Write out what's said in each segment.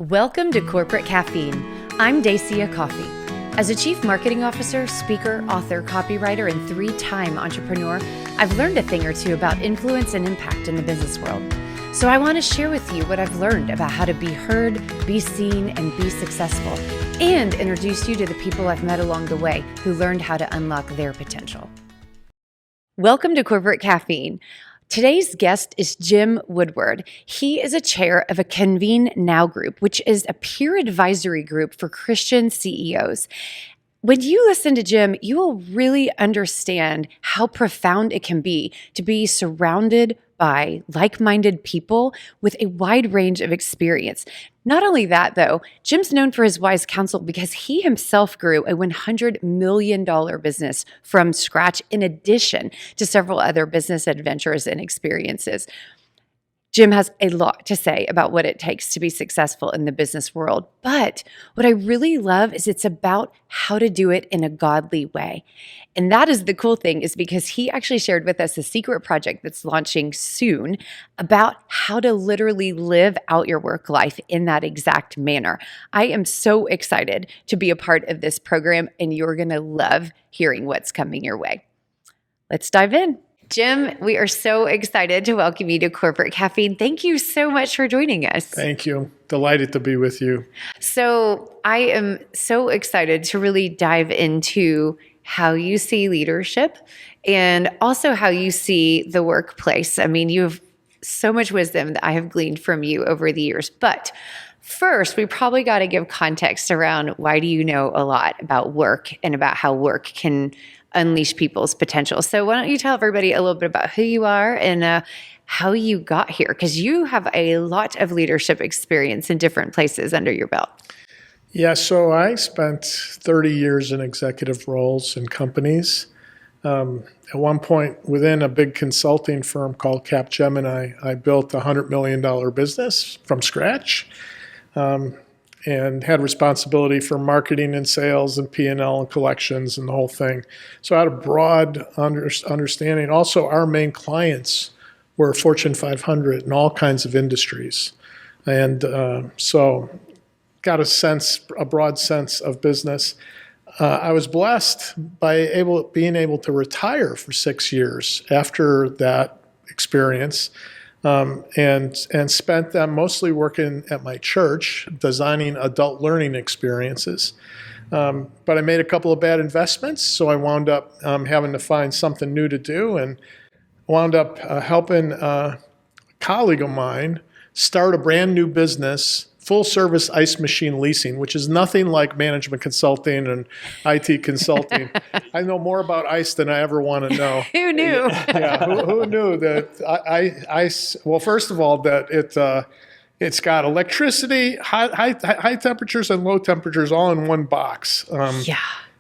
Welcome to Corporate Caffeine. I'm Dacia Coffee. As a chief marketing officer, speaker, author, copywriter, and three-time entrepreneur, I've learned a thing or two about influence and impact in the business world. So I want to share with you what I've learned about how to be heard, be seen, and be successful, and introduce you to the people I've met along the way who learned how to unlock their potential. Welcome to Corporate Caffeine. Today's guest is Jim Woodward. He is a chair of a Convene Now group, which is a peer advisory group for Christian CEOs. When you listen to Jim, you will really understand how profound it can be to be surrounded by like-minded people with a wide range of experience. Not only that, though, Jim's known for his wise counsel because he himself grew a $100 million business from scratch, in addition to several other business adventures and experiences. Jim has a lot to say about what it takes to be successful in the business world. But what I really love is it's about how to do it in a godly way. And that is the cool thing, is because he actually shared with us a secret project that's launching soon about how to literally live out your work life in that exact manner. I am so excited to be a part of this program, and you're going to love hearing what's coming your way. Let's dive in. Jim, we are so excited to welcome you to Corporate Caffeine. Thank you so much for joining us. Thank you. Delighted to be with you. So I am so excited to really dive into how you see leadership and also how you see the workplace. I mean, you have so much wisdom that I have gleaned from you over the years. But first, we probably got to give context around why do you know a lot about work and about how work can unleash people's potential. So why don't you tell everybody a little bit about who you are and how you got here? Because you have a lot of leadership experience in different places under your belt. Yeah, so I spent 30 years in executive roles in companies. At one point, within a big consulting firm called Capgemini, I built a $100 million business from scratch. And had responsibility for marketing and sales and P&L and collections and the whole thing. So I had a broad understanding. Also, our main clients were Fortune 500 in all kinds of industries. And so got a broad sense of business. I was blessed by being able to retire for 6 years after that experience. And spent them mostly working at my church, designing adult learning experiences. But I made a couple of bad investments, so I wound up having to find something new to do, and wound up helping a colleague of mine start a brand new business, full-service ice machine leasing, which is nothing like management consulting and IT consulting. I know more about ice than I ever want to know. Who knew? Yeah, who knew that ice? Well, first of all, that it's got electricity, high temperatures and low temperatures all in one box.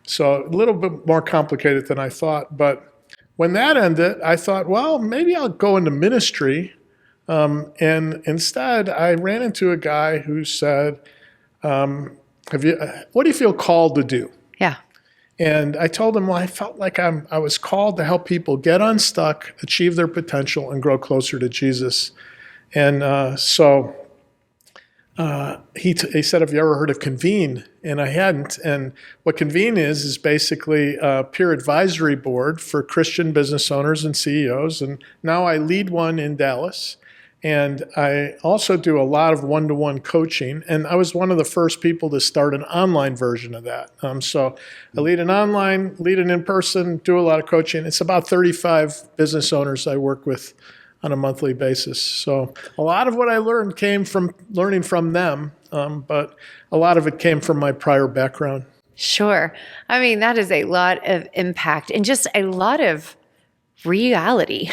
So a little bit more complicated than I thought. But when that ended, I thought, well, maybe I'll go into ministry. And instead, I ran into a guy who said, what do you feel called to do? Yeah. And I told him, well, I felt like I was called to help people get unstuck, achieve their potential, and grow closer to Jesus. And so he said, have you ever heard of Convene? And I hadn't. And what Convene is basically a peer advisory board for Christian business owners and CEOs. And now I lead one in Dallas. And I also do a lot of one-to-one coaching. And I was one of the first people to start an online version of that. So I lead an online, lead an in-person, do a lot of coaching. It's about 35 business owners I work with on a monthly basis. So a lot of what I learned came from learning from them, but a lot of it came from my prior background. Sure. I mean, that is a lot of impact and just a lot of reality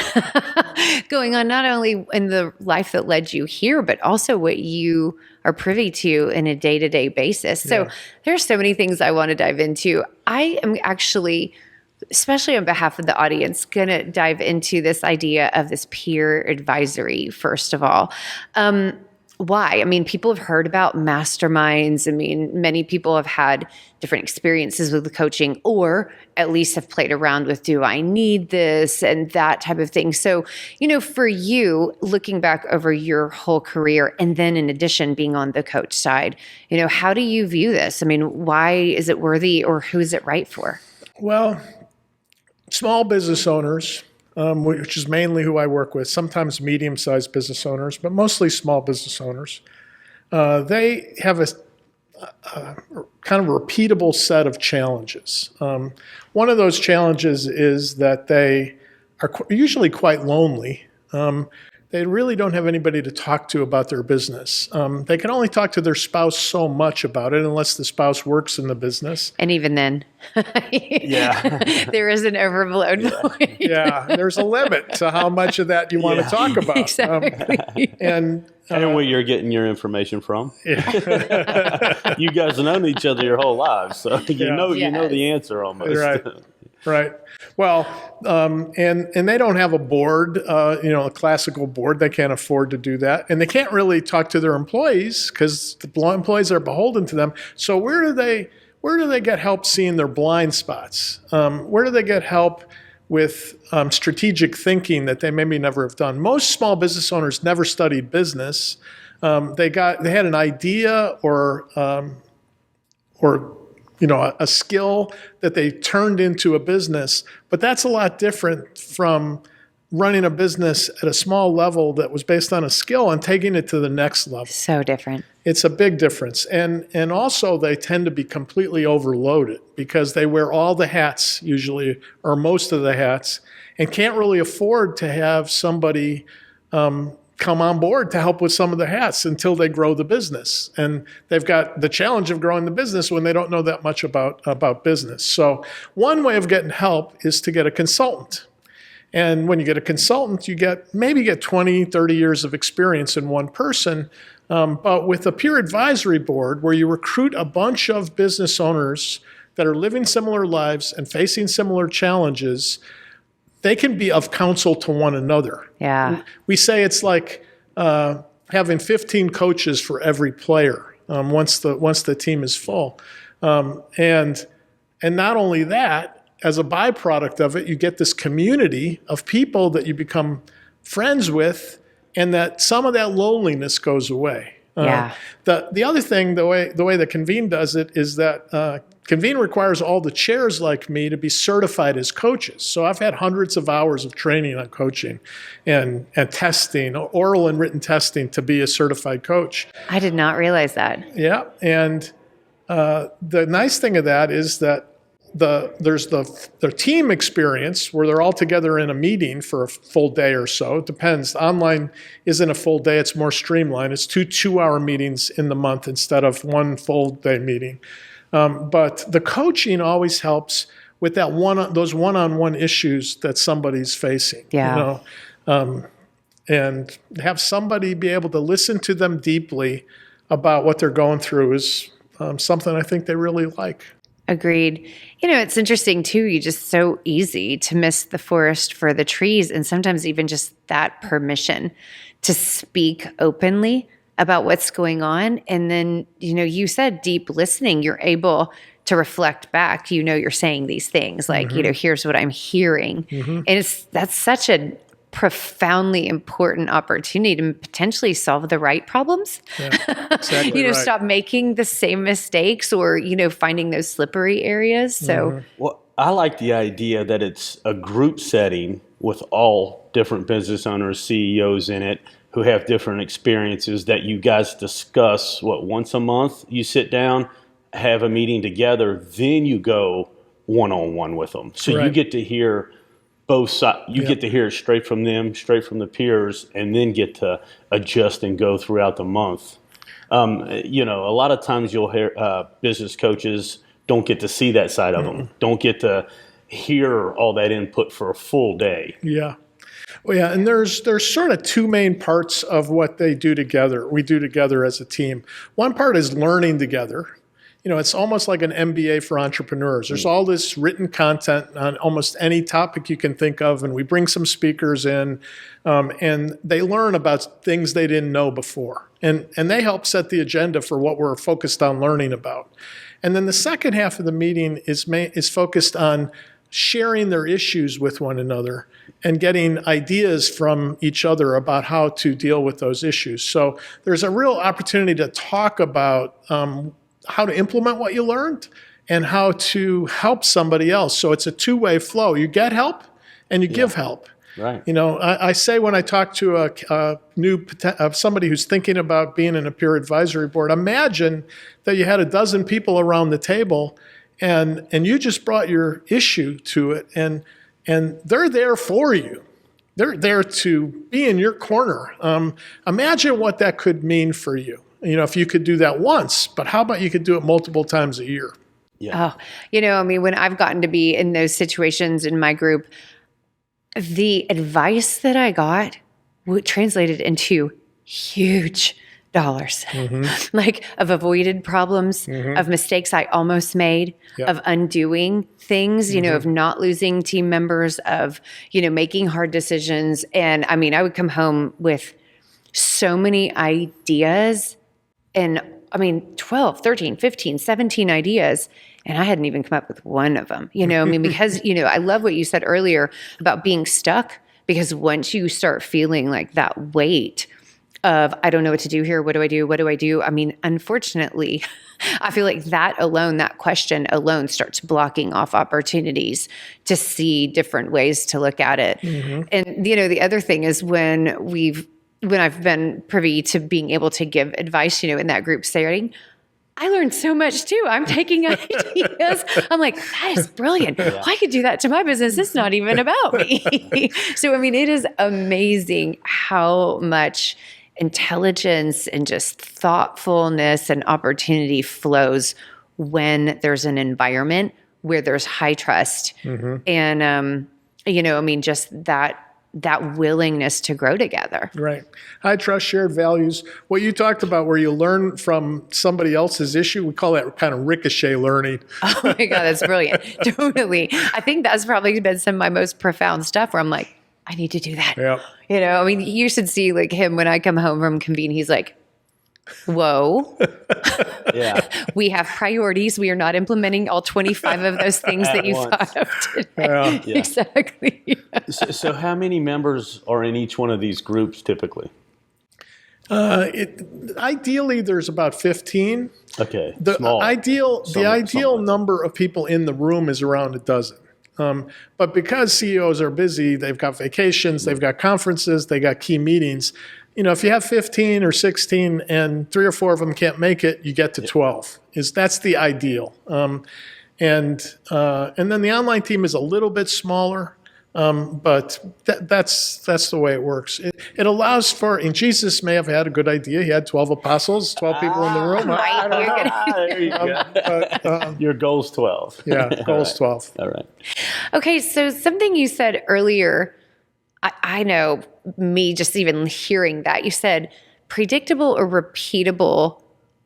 going on, not only in the life that led you here, but also what you are privy to in a day-to-day basis. So there's so many things I want to dive into. I am actually, especially on behalf of the audience, going to dive into this idea of this peer advisory, first of all. why? I mean, people have heard about masterminds. I mean, many people have had different experiences with the coaching, or at least have played around with, do I need this and that type of thing. So, for you, looking back over your whole career, and then in addition, being on the coach side, how do you view this? I mean, why is it worthy, or who is it right for? Well, small business owners, which is mainly who I work with, sometimes medium-sized business owners, but mostly small business owners. They have a kind of repeatable set of challenges. One of those challenges is that they are usually quite lonely. They really don't have anybody to talk to about their business. They can only talk to their spouse so much about it unless the spouse works in the business. And even then, there is an overblown point. Yeah, There's a limit to how much of that you want to talk about. Exactly. And where you're getting your information from. Yeah. You guys have known each other your whole lives, so you know the answer almost. Right. Well, and they don't have a board, a classical board. They can't afford to do that. And they can't really talk to their employees because the employees are beholden to them. So where do they get help seeing their blind spots? Where do they get help with strategic thinking that they maybe never have done? Most small business owners never studied business. They had an idea or a skill that they turned into a business, but that's a lot different from running a business at a small level that was based on a skill and taking it to the next level. So different. It's a big difference. And also they tend to be completely overloaded because they wear all the hats usually, or most of the hats, and can't really afford to have somebody come on board to help with some of the hats until they grow the business. And they've got the challenge of growing the business when they don't know that much about business. So one way of getting help is to get a consultant. And when you get a consultant, you maybe get 20, 30 years of experience in one person. But with a peer advisory board where you recruit a bunch of business owners that are living similar lives and facing similar challenges, they can be of counsel to one another. Yeah. We say it's like having 15 coaches for every player once the team is full. And not only that, as a byproduct of it, you get this community of people that you become friends with, and that some of that loneliness goes away. The other thing, the way that Convene does it is that Convene requires all the chairs like me to be certified as coaches. So I've had hundreds of hours of training on coaching and testing, oral and written testing to be a certified coach. I did not realize that. Yeah, and the nice thing of that is that there's the team experience where they're all together in a meeting for a full day or so. It depends. Online isn't a full day. It's more streamlined. It's two-hour meetings in the month instead of one full day meeting. But the coaching always helps with those one-on-one issues that somebody's facing. Yeah. And have somebody be able to listen to them deeply about what they're going through is something I think they really like. Agreed. It's interesting too. You just so easy to miss the forest for the trees, and sometimes even just that permission to speak openly about what's going on. And then, you said deep listening, you're able to reflect back, you're saying these things like, here's what I'm hearing. Mm-hmm. And that's such a profoundly important opportunity to potentially solve the right problems. Yeah, exactly right. Stop making the same mistakes or, finding those slippery areas. So, Well, I like the idea that it's a group setting with all different business owners, CEOs in it who have different experiences that you guys discuss, once a month you sit down, have a meeting together, then you go one-on-one with them. So you get to hear both sides. You get to hear it straight from them, straight from the peers, and then get to adjust and go throughout the month. A lot of times you'll hear business coaches don't get to see that side of them, don't get to hear all that input for a full day. Yeah. Well, yeah, and there's sort of two main parts of what they do together. We do together as a team. One part is learning together, it's almost like an MBA for entrepreneurs. There's all this written content on almost any topic you can think of, and we bring some speakers in, and they learn about things they didn't know before. And they help set the agenda for what we're focused on learning about. And then the second half of the meeting is focused on sharing their issues with one another and getting ideas from each other about how to deal with those issues. So there's a real opportunity to talk about how to implement what you learned and how to help somebody else. So it's a two-way flow. You get help and you give help. Right. I say when I talk to somebody who's thinking about being in a peer advisory board, imagine that you had a dozen people around the table and you just brought your issue to it, and they're there for you. They're there to be in your corner. Imagine what that could mean for you. If you could do that once, but how about you could do it multiple times a year? Yeah. Oh, when I've gotten to be in those situations in my group, the advice that I got translated into huge dollars, like of avoided problems, of mistakes I almost made, of undoing things, of not losing team members, of, making hard decisions. And I would come home with so many ideas and 12, 13, 15, 17 ideas. And I hadn't even come up with one of them, because, I love what you said earlier about being stuck, because once you start feeling like that weight of, I don't know what to do here. What do I do? What do I do? Unfortunately, I feel like that question alone starts blocking off opportunities to see different ways to look at it. And, the other thing is when I've been privy to being able to give advice, in that group setting, I learned so much too. I'm taking ideas. I'm like, that is brilliant. I could do that to my business. It's not even about me. So, it is amazing how much intelligence and just thoughtfulness and opportunity flows when there's an environment where there's high trust and, just that willingness to grow together. Right. High trust, shared values. What you talked about where you learn from somebody else's issue, we call that kind of ricochet learning. Oh my God, that's brilliant. Totally. I think that's probably been some of my most profound stuff where I'm like, I need to do that. Yeah. You should see like him when I come home from Convene, he's like, whoa. Yeah. We have priorities. We are not implementing all 25 of those things that you thought of today. Yeah. Exactly. So how many members are in each one of these groups typically? Ideally, there's about 15. Okay. The ideal number of people in the room is around a dozen. But because CEOs are busy, they've got vacations, they've got conferences, they got key meetings. If you have 15 or 16 and 3 or 4 of them can't make it, you get to 12. That's the ideal. And then the online team is a little bit smaller, but that's the way it works. It allows for, and Jesus may have had a good idea. He had 12 apostles, 12 people in the room. I don't know. There you go. Your goal's 12. Yeah, goal's 12. All right. Okay, so something you said earlier, I know me just even hearing that, you said predictable or repeatable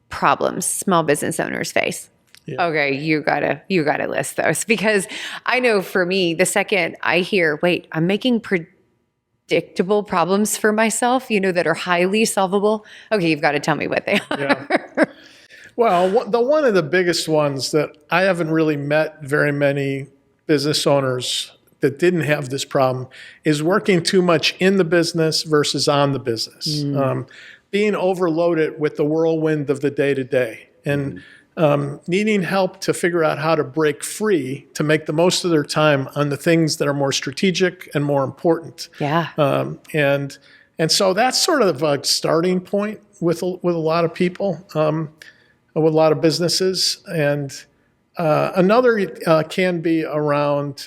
problems small business owners face. Yeah. Okay, you gotta list those, because I know for me, the second I hear, wait, I'm making predictable problems for myself, that are highly solvable. Okay, you've got to tell me what they are. Yeah. Well, one of the biggest ones that I haven't really met very many business owners that didn't have this problem is working too much in the business versus on the business. Being overloaded with the whirlwind of the day-to-day and needing help to figure out how to break free to make the most of their time on the things that are more strategic and more important. Yeah. And so that's sort of a starting point with a lot of people, with a lot of businesses. And another can be around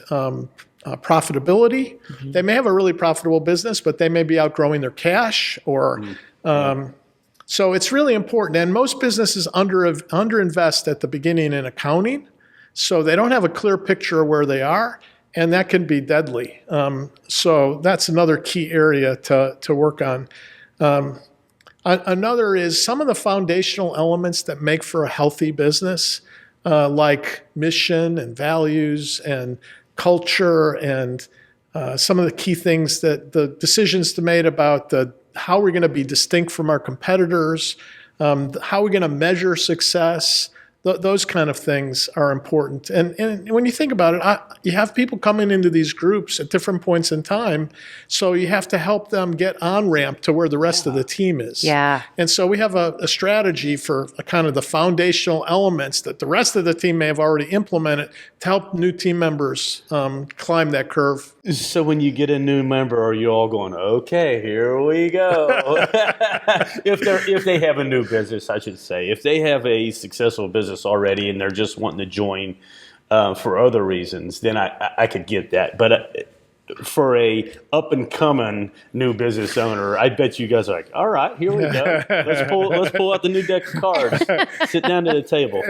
profitability. They may have a really profitable business, but they may be outgrowing their cash or so it's really important. And most businesses underinvest at the beginning in accounting, so they don't have a clear picture of where they are, and that can be deadly. So that's another key area to work on. Another is some of the foundational elements that make for a healthy business, like mission and values and culture and some of the key things that the decisions to made about how we're going to be distinct from our competitors, how we're going to measure success. Those kind of things are important. And when you think about it, you have people coming into these groups at different points in time, so you have to help them get on ramp to where the rest of the team is. Yeah. And so we have a strategy for kind of the foundational elements that the rest of the team may have already implemented to help new team members climb that curve. So when you get a new member, are you all going, okay, here we go? If they have a new business, I should say. If they have a successful business already and they're just wanting to join for other reasons, then I could get that. But for a up-and-coming new business owner, I bet you guys are like, all right, here we go. Let's pull out the new deck of cards. Sit down to the table.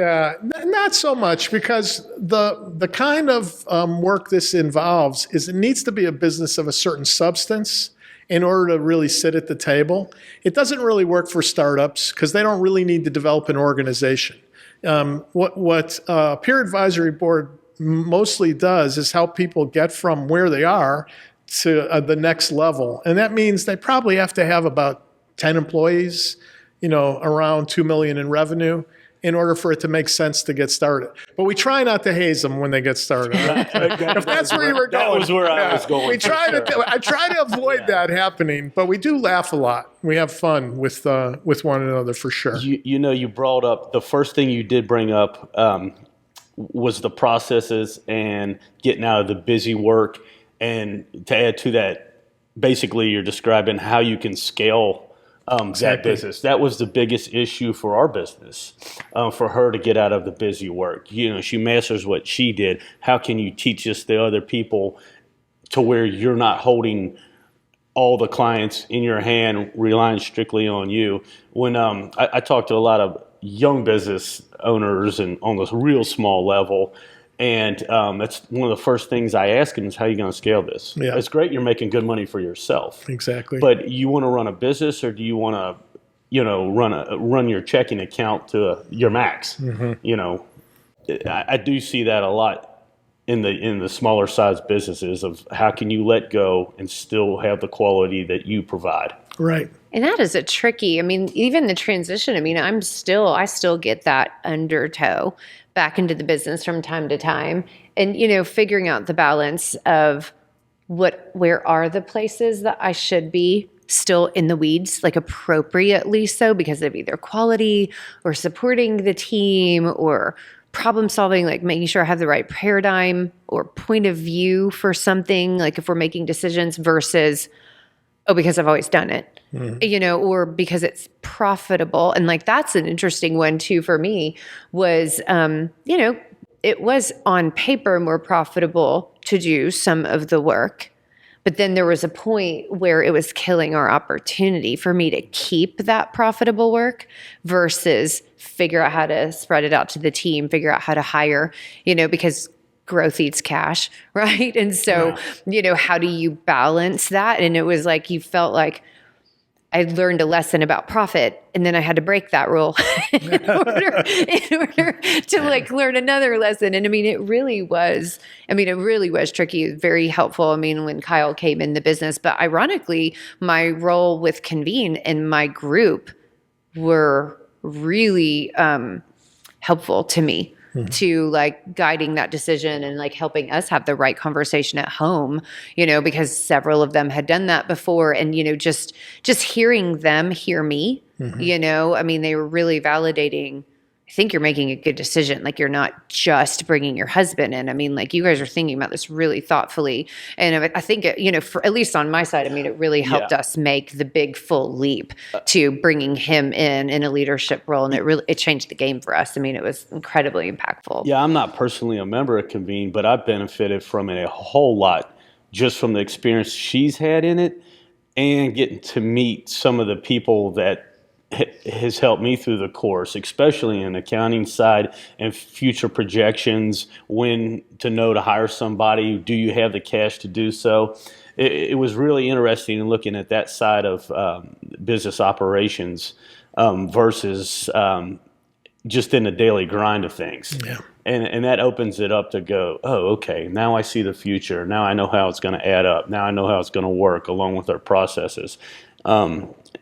Not so much, because the kind of work this involves is it needs to be a business of a certain substance in order to really sit at the table. It doesn't really work for startups because they don't really need to develop an organization. What peer advisory board mostly does is help people get from where they are to the next level. And that means they probably have to have about 10 employees, around 2 million in revenue in order for it to make sense to get started. But we try not to haze them when they get started. Right? If that's where you were going. That was where I was going. I try to avoid that happening, but we do laugh a lot. We have fun with one another for sure. You brought up, the first thing you did bring up was the processes and getting out of the busy work. And to add to that, basically you're describing how you can scale that business. That was the biggest issue for our business, for her to get out of the busy work. She masters what she did. How can you teach this to other people to where you're not holding all the clients in your hand, relying strictly on you? When I talk to a lot of young business owners and on this real small level, and that's one of the first things I ask them is, how are you going to scale this? Yeah. It's great you're making good money for yourself. Exactly. But you want to run a business, or do you want to run your checking account to your max? Mm-hmm. I do see that a lot in the smaller size businesses of how can you let go and still have the quality that you provide. Right. And that is a tricky, even the transition, I still get that undertow back into the business from time to time. And, figuring out the balance of where are the places that I should be still in the weeds, like appropriately so, because of either quality or supporting the team or problem solving, like making sure I have the right paradigm or point of view for something, like if we're making decisions versus, because I've always done it, or because it's profitable. And like, that's an interesting one too, for me was, it was on paper more profitable to do some of the work, but then there was a point where it was killing our opportunity for me to keep that profitable work versus figure out how to spread it out to the team, figure out how to hire, because growth eats cash, right? And so, how do you balance that? And it was like, you felt like I learned a lesson about profit, and then I had to break that rule in order to like learn another lesson. And it really was tricky. It was very helpful. When Kyle came in the business, but ironically, my role with Convene and my group were really helpful to me. To like guiding that decision and like helping us have the right conversation at home, because several of them had done that before. And, just hearing them hear me, they were really validating. I think you're making a good decision. Like, you're not just bringing your husband in. Like, you guys are thinking about this really thoughtfully. And I think, for at least on my side, it really helped us make the big full leap to bringing him in a leadership role. And it changed the game for us. It was incredibly impactful. Yeah, I'm not personally a member of Convene, but I've benefited from it a whole lot just from the experience she's had in it and getting to meet some of the people that has helped me through the course, especially in the accounting side and future projections, when to know to hire somebody, do you have the cash to do so? it was really interesting in looking at that side of business operations versus just in the daily grind of things. Yeah. And that opens it up to go, oh, okay, now I see the future. Now I know how it's going to add up. Now I know how it's going to work along with our processes.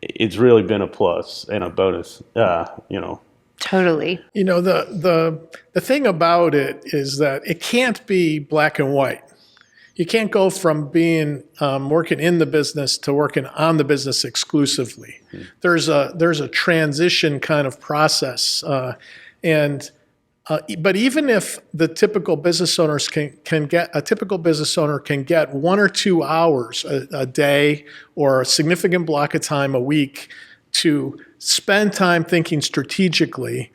It's really been a plus and a bonus, Totally. The thing about it is that it can't be black and white. You can't go from being working in the business to working on the business exclusively. There's a transition kind of process, but even if the typical business owners can get 1 or 2 hours a day or a significant block of time a week to spend time thinking strategically.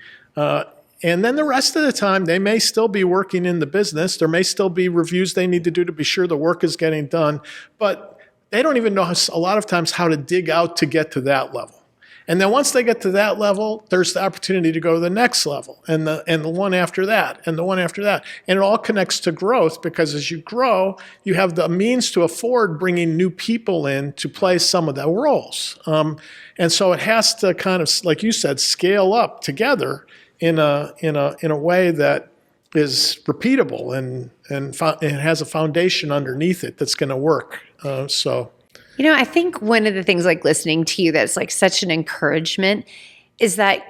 And then the rest of the time, they may still be working in the business. There may still be reviews they need to do to be sure the work is getting done. But they don't even know a lot of times how to dig out to get to that level. And then once they get to that level, there's the opportunity to go to the next level and the one after that and the one after that. And it all connects to growth because as you grow, you have the means to afford bringing new people in to play some of the roles. And so it has to kind of, like you said, scale up together in a way that is repeatable and has a foundation underneath it that's going to work. I think one of the things like listening to you that's like such an encouragement is that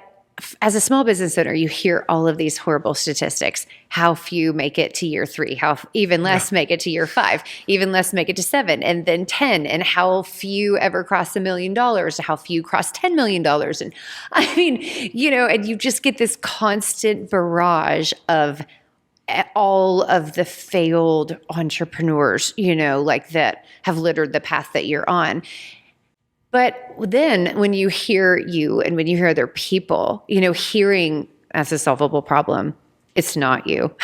as a small business owner, you hear all of these horrible statistics, how few make it to year 3, how even less make it to year 5, even less make it to 7 and then 10, and how few ever cross $1 million, how few cross $10 million. And I mean, and you just get this constant barrage of all of the failed entrepreneurs, like that have littered the path that you're on. But then when you hear you and when you hear other people, hearing that's a solvable problem, it's not you.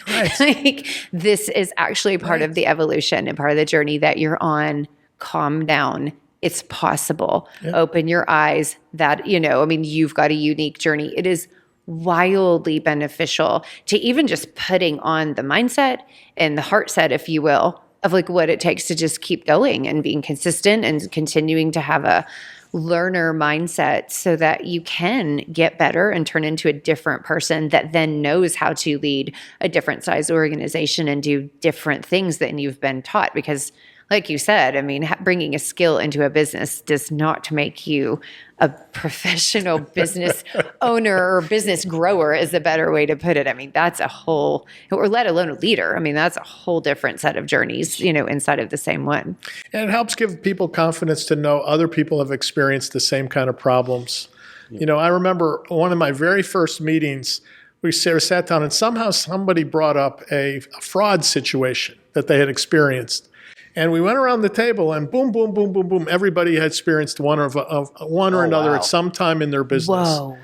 Right. Like this is actually part of the evolution and part of the journey that you're on. Calm down. It's possible. Yep. Open your eyes. That, you've got a unique journey. It is wildly beneficial to even just putting on the mindset and the heart set, if you will, of like what it takes to just keep going and being consistent and continuing to have a learner mindset so that you can get better and turn into a different person that then knows how to lead a different size organization and do different things than you've been taught. Because like you said, bringing a skill into a business does not make you a professional business owner or business grower is a better way to put it. That's a whole, or let alone a leader. That's a whole different set of journeys, inside of the same one. And it helps give people confidence to know other people have experienced the same kind of problems. Yeah. I remember one of my very first meetings, we sat down and somehow somebody brought up a fraud situation that they had experienced. And we went around the table and boom, boom, boom, boom, boom. Everybody had experienced one or another at some time in their business. Whoa.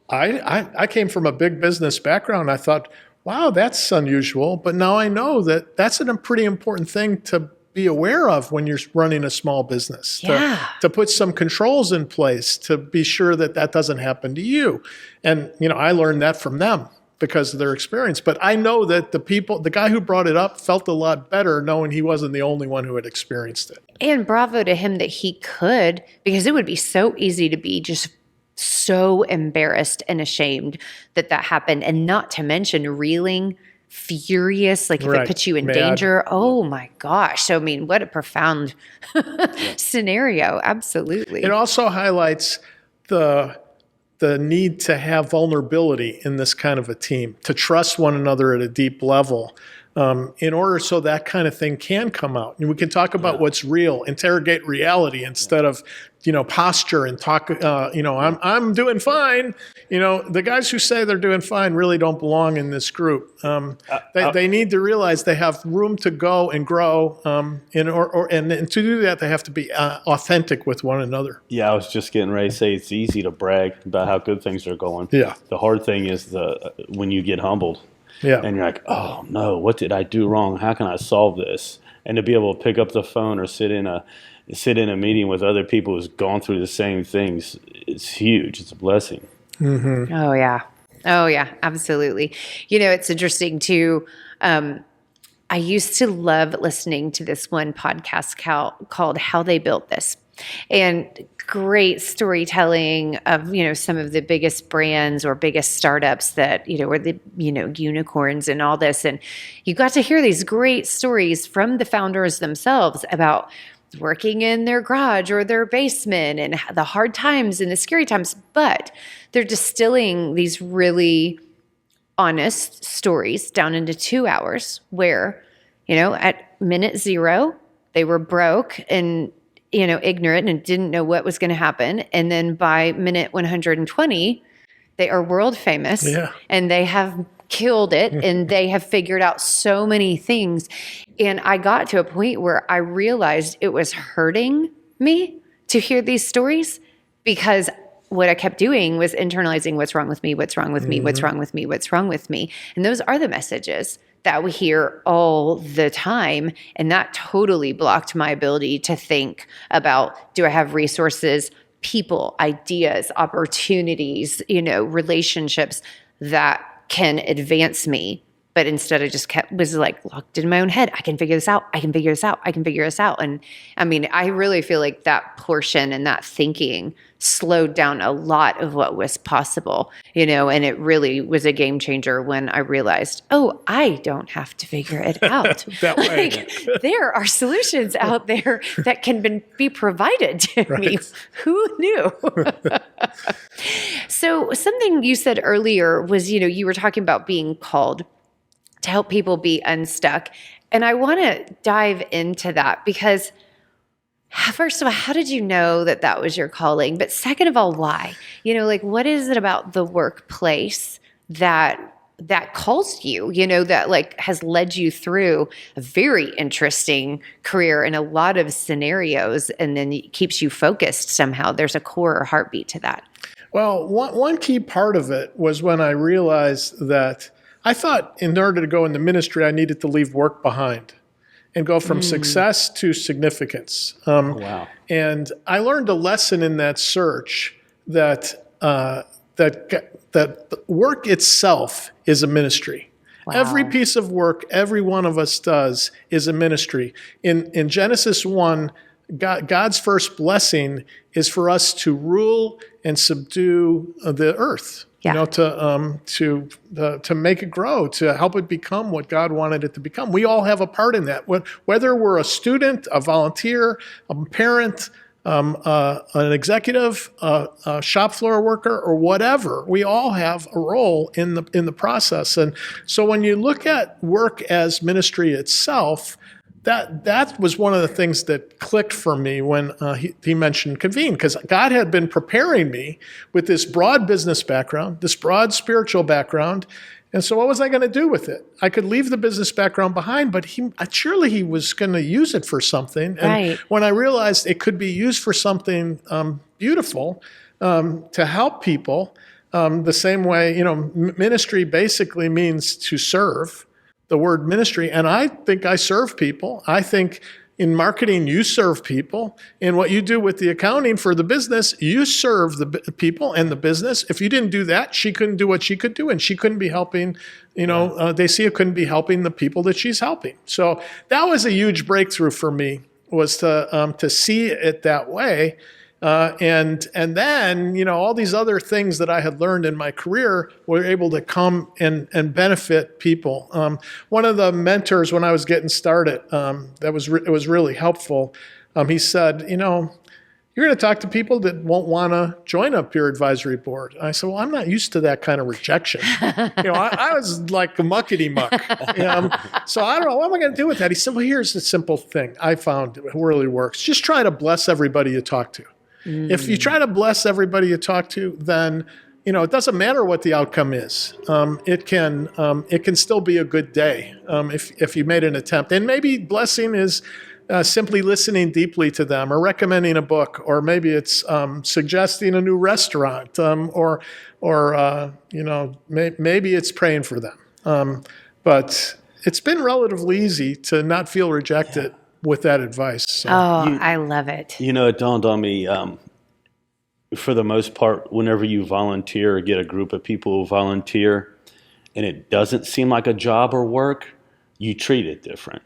I came from a big business background. I thought, wow, that's unusual. But now I know that that's a pretty important thing to be aware of when you're running a small business. Yeah. To put some controls in place to be sure that doesn't happen to you. And, I learned that from them because of their experience. But I know that the guy who brought it up felt a lot better knowing he wasn't the only one who had experienced it. And bravo to him that he could, because it would be so easy to be just so embarrassed and ashamed that happened. And not to mention reeling, furious, like if it puts you in danger. Oh my gosh. So, what a profound scenario. Absolutely. It also highlights the need to have vulnerability in this kind of a team, to trust one another at a deep level, in order so that kind of thing can come out. And we can talk about what's real, interrogate reality instead of, posture and talk, I'm doing fine. The guys who say they're doing fine really don't belong in this group. They need to realize they have room to go and grow. And to do that, they have to be authentic with one another. Yeah, I was just getting ready to say it's easy to brag about how good things are going. Yeah. The hard thing is when you get humbled. Yeah. And you're like, oh no, what did I do wrong? How can I solve this? And to be able to pick up the phone or sit in a meeting with other people who's gone through the same things, it's huge. It's a blessing. Mm-hmm. Oh yeah, absolutely. It's interesting too. I I used to love listening to this one podcast called How They Built This. And great storytelling of, some of the biggest brands or biggest startups that, were the, unicorns and all this. And you got to hear these great stories from the founders themselves about working in their garage or their basement and the hard times and the scary times. But they're distilling these really honest stories down into 2 hours where, at minute 0, they were broke and ignorant and didn't know what was going to happen. And then by minute 120, they are world famous and they have killed it and they have figured out so many things. And I got to a point where I realized it was hurting me to hear these stories, because what I kept doing was internalizing what's wrong with me, what's wrong with me, what's wrong with me, what's wrong with me. And those are the messages that we hear all the time. And that totally blocked my ability to think about, do I have resources, people, ideas, opportunities, relationships that can advance me. But instead I just was like locked in my own head. I can figure this out. I can figure this out. I can figure this out. And I mean, I really feel like that portion and that thinking slowed down a lot of what was possible, and it really was a game changer when I realized, oh, I don't have to figure it out. That way. There are solutions out there that can be provided to me. Who knew? So something you said earlier was, you were talking about being called to help people be unstuck. And I want to dive into that because, first of all, how did you know that was your calling? But second of all, why? What is it about the workplace that calls you, that has led you through a very interesting career in a lot of scenarios and then keeps you focused somehow? There's a core or heartbeat to that. Well, one key part of it was when I realized that I thought in order to go into ministry, I needed to leave work behind and go from success to significance. Wow. And I learned a lesson in that search that work itself is a ministry. Wow. Every piece of work every one of us does is a ministry. In Genesis 1, God's first blessing is for us to rule and subdue the earth. To make it grow, to help it become what God wanted it to become. We all have a part in that. Whether we're a student, a volunteer, a parent, an executive, a shop floor worker, or whatever, we all have a role in the process. And so when you look at work as ministry itself, that was one of the things that clicked for me when he mentioned Convene, because God had been preparing me with this broad business background, this broad spiritual background. And so what was I going to do with it? I could leave the business background behind, but surely he was going to use it for something. And when I realized it could be used for something beautiful, to help people, the same way, ministry basically means to serve. The word ministry, and I think I serve people. I think in marketing, you serve people. In what you do with the accounting for the business, you serve the people and the business. If you didn't do that, she couldn't do what she could do, and she couldn't be helping, Dacia couldn't be helping the people that she's helping. So that was a huge breakthrough for me, was to see it that way. And then, all these other things that I had learned in my career were able to come and benefit people. One of the mentors when I was getting started, it was really helpful. He said, you're going to talk to people that won't want to join a peer advisory board. I said, well, I'm not used to that kind of rejection. I was like a muckety muck. So I don't know, what am I going to do with that? He said, well, here's the simple thing I found it really works. Just try to bless everybody you talk to. If you try to bless everybody you talk to, then it doesn't matter what the outcome is. It can still be a good day if you made an attempt. And maybe blessing is simply listening deeply to them, or recommending a book, or maybe it's suggesting a new restaurant, or maybe it's praying for them. But it's been relatively easy to not feel rejected with that advice. So. I love it. It dawned on me, for the most part, whenever you volunteer or get a group of people who volunteer and it doesn't seem like a job or work, you treat it different,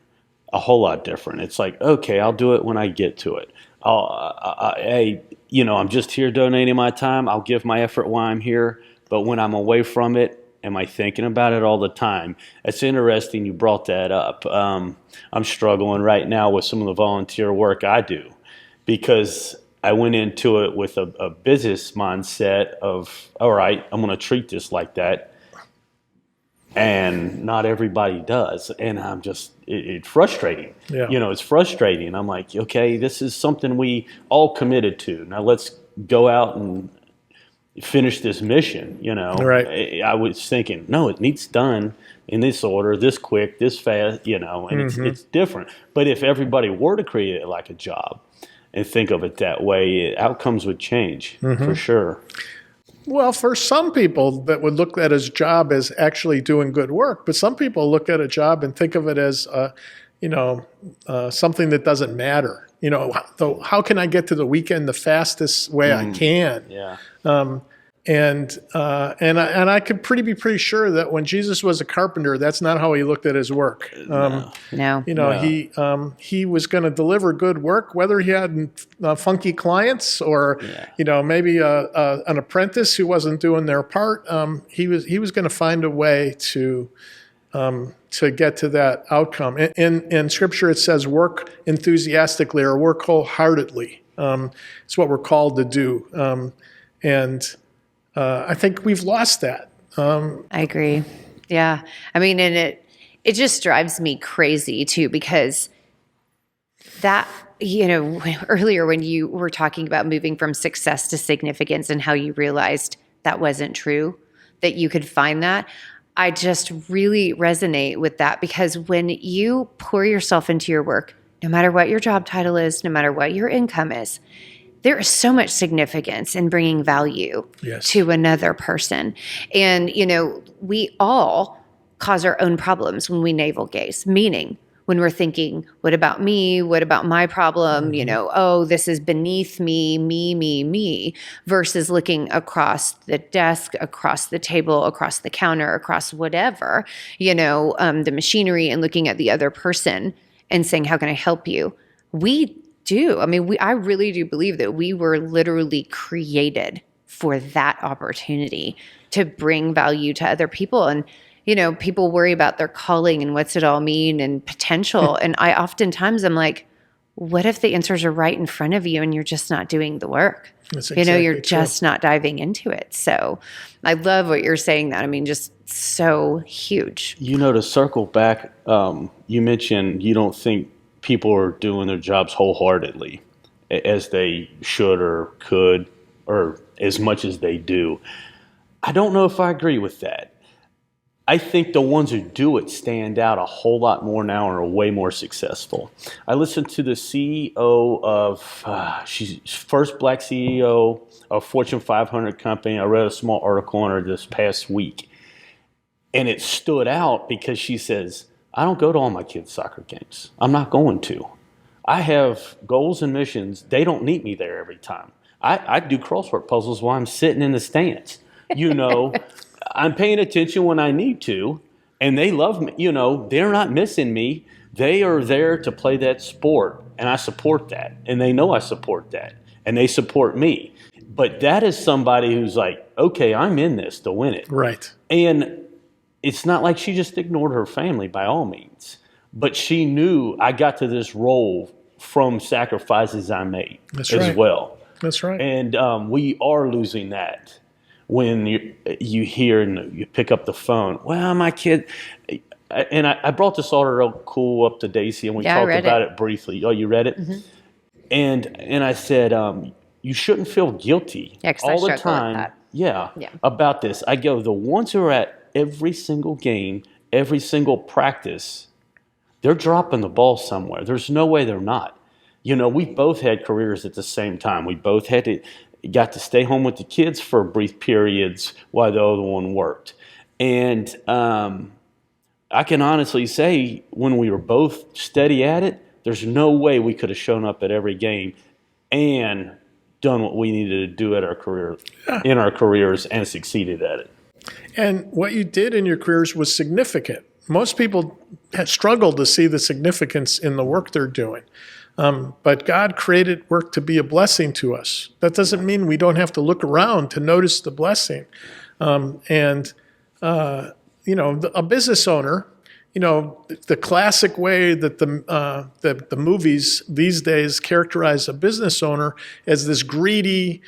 a whole lot different. It's like, okay, I'll do it when I get to it. Hey, I'm just here donating my time. I'll give my effort while I'm here. But when I'm away from it, am I thinking about it all the time? It's interesting you brought that up. I'm struggling right now with some of the volunteer work I do because I went into it with a business mindset of, all right, I'm going to treat this like that. And not everybody does. And I'm just, it's frustrating. Yeah. It's frustrating. I'm like, okay, this is something we all committed to. Now let's go out and finish this mission, Right. I was thinking, no, it needs done in this order, this quick, this fast, and it's different. But if everybody were to create it like a job and think of it that way, outcomes would change for sure. Well, for some people that would look at his job as actually doing good work, but some people look at a job and think of it as, something that doesn't matter. How can I get to the weekend the fastest way I can? Yeah. And I could be pretty sure that when Jesus was a carpenter, that's not how he looked at his work. No. He was going to deliver good work, whether he had funky clients or maybe an apprentice who wasn't doing their part. He was going to find a way to get to that outcome. In Scripture, it says work enthusiastically or work wholeheartedly. It's what we're called to do. I think we've lost that. I agree. Yeah. I mean, and it just drives me crazy too, because that, earlier when you were talking about moving from success to significance and how you realized that wasn't true, that you could find that, I just really resonate with that, because when you pour yourself into your work, no matter what your job title is, no matter what your income is, there is so much significance in bringing value to another person. And, we all cause our own problems when we navel gaze, meaning when we're thinking, what about me? What about my problem? Oh, this is beneath me, versus looking across the desk, across the table, across the counter, across whatever, the machinery, and looking at the other person and saying, how can I help you? I really do believe that we were literally created for that opportunity to bring value to other people. And, people worry about their calling and what's it all mean and potential. And I'm like, what if the answers are right in front of you and you're just not doing the work? That's exactly you're just not diving into it. So I love what you're saying that. I mean, just so huge. To circle back, you mentioned you don't think people are doing their jobs wholeheartedly as they should or could, or as much as they do. I don't know if I agree with that. I think the ones who do it stand out a whole lot more now and are way more successful. I listened to the CEO of, she's first black CEO of Fortune 500 company. I read a small article on her this past week. And it stood out because she says, I don't go to all my kids' soccer games. I'm not going to. I have goals and missions. They don't need me there every time. I do crossword puzzles while I'm sitting in the stands. I'm paying attention when I need to, and they love me. They're not missing me. They are there to play that sport, and I support that. And they know I support that, and they support me. But that is somebody who's like, okay, I'm in this to win it. Right. And it's not like she just ignored her family by all means, but she knew I got to this role from sacrifices I made as well. That's right. And we are losing that when you hear and you pick up the phone. Well, my kid, and I brought this article up to Daisy, and we talked about it briefly. Oh, you read it? Mm-hmm. And I said, you shouldn't feel guilty all the time. Yeah, about this. I go, the ones who are at every single game, every single practice, they're dropping the ball somewhere. There's no way they're not. We both had careers at the same time. We both got to stay home with the kids for brief periods while the other one worked. And I can honestly say when we were both steady at it, there's no way we could have shown up at every game and done what we needed to do at in our careers and succeeded at it. And what you did in your careers was significant. most people struggle to see the significance in the work they're doing. But God created work to be a blessing to us. That doesn't mean we don't have to look around to notice the blessing. A business owner, the classic way that the movies these days characterize a business owner as this greedy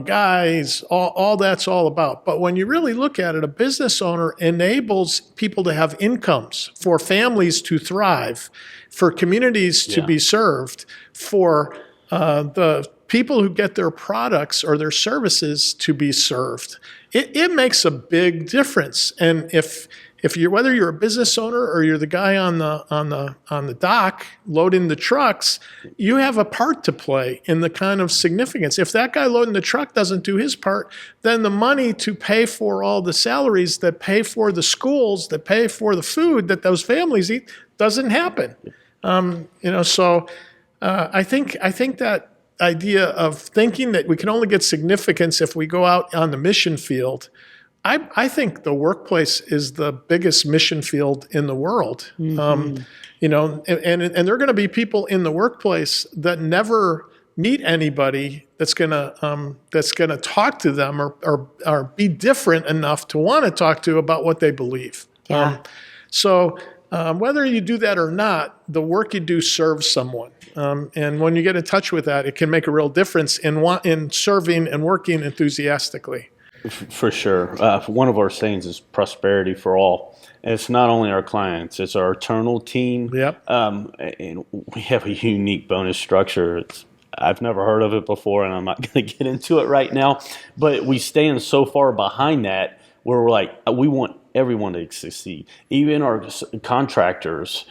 guy, all that's all about. But when you really look at it, a business owner enables people to have incomes, for families to thrive, for communities to be served, for the people who get their products or their services to be served. It makes a big difference. And if you're, whether you're a business owner or you're the guy on the dock loading the trucks, you have a part to play in the kind of significance. If that guy loading the truck doesn't do his part, then the money to pay for all the salaries that pay for the schools, that pay for the food that those families eat, doesn't happen. So I think that idea of thinking that we can only get significance if we go out on the mission field, I think the workplace is the biggest mission field in the world. And there are going to be people in the workplace that never meet anybody that's going to talk to them or be different enough to want to talk to about what they believe. Yeah. Whether you do that or not, the work you do serves someone. And when you get in touch with that, it can make a real difference in serving and working enthusiastically. For sure. One of our sayings is prosperity for all. And it's not only our clients, it's our internal team. Yep. And we have a unique bonus structure. I've never heard of it before, and I'm not going to get into it right now. But we stand so far behind that where we're like, we want everyone to succeed. Even our contractors,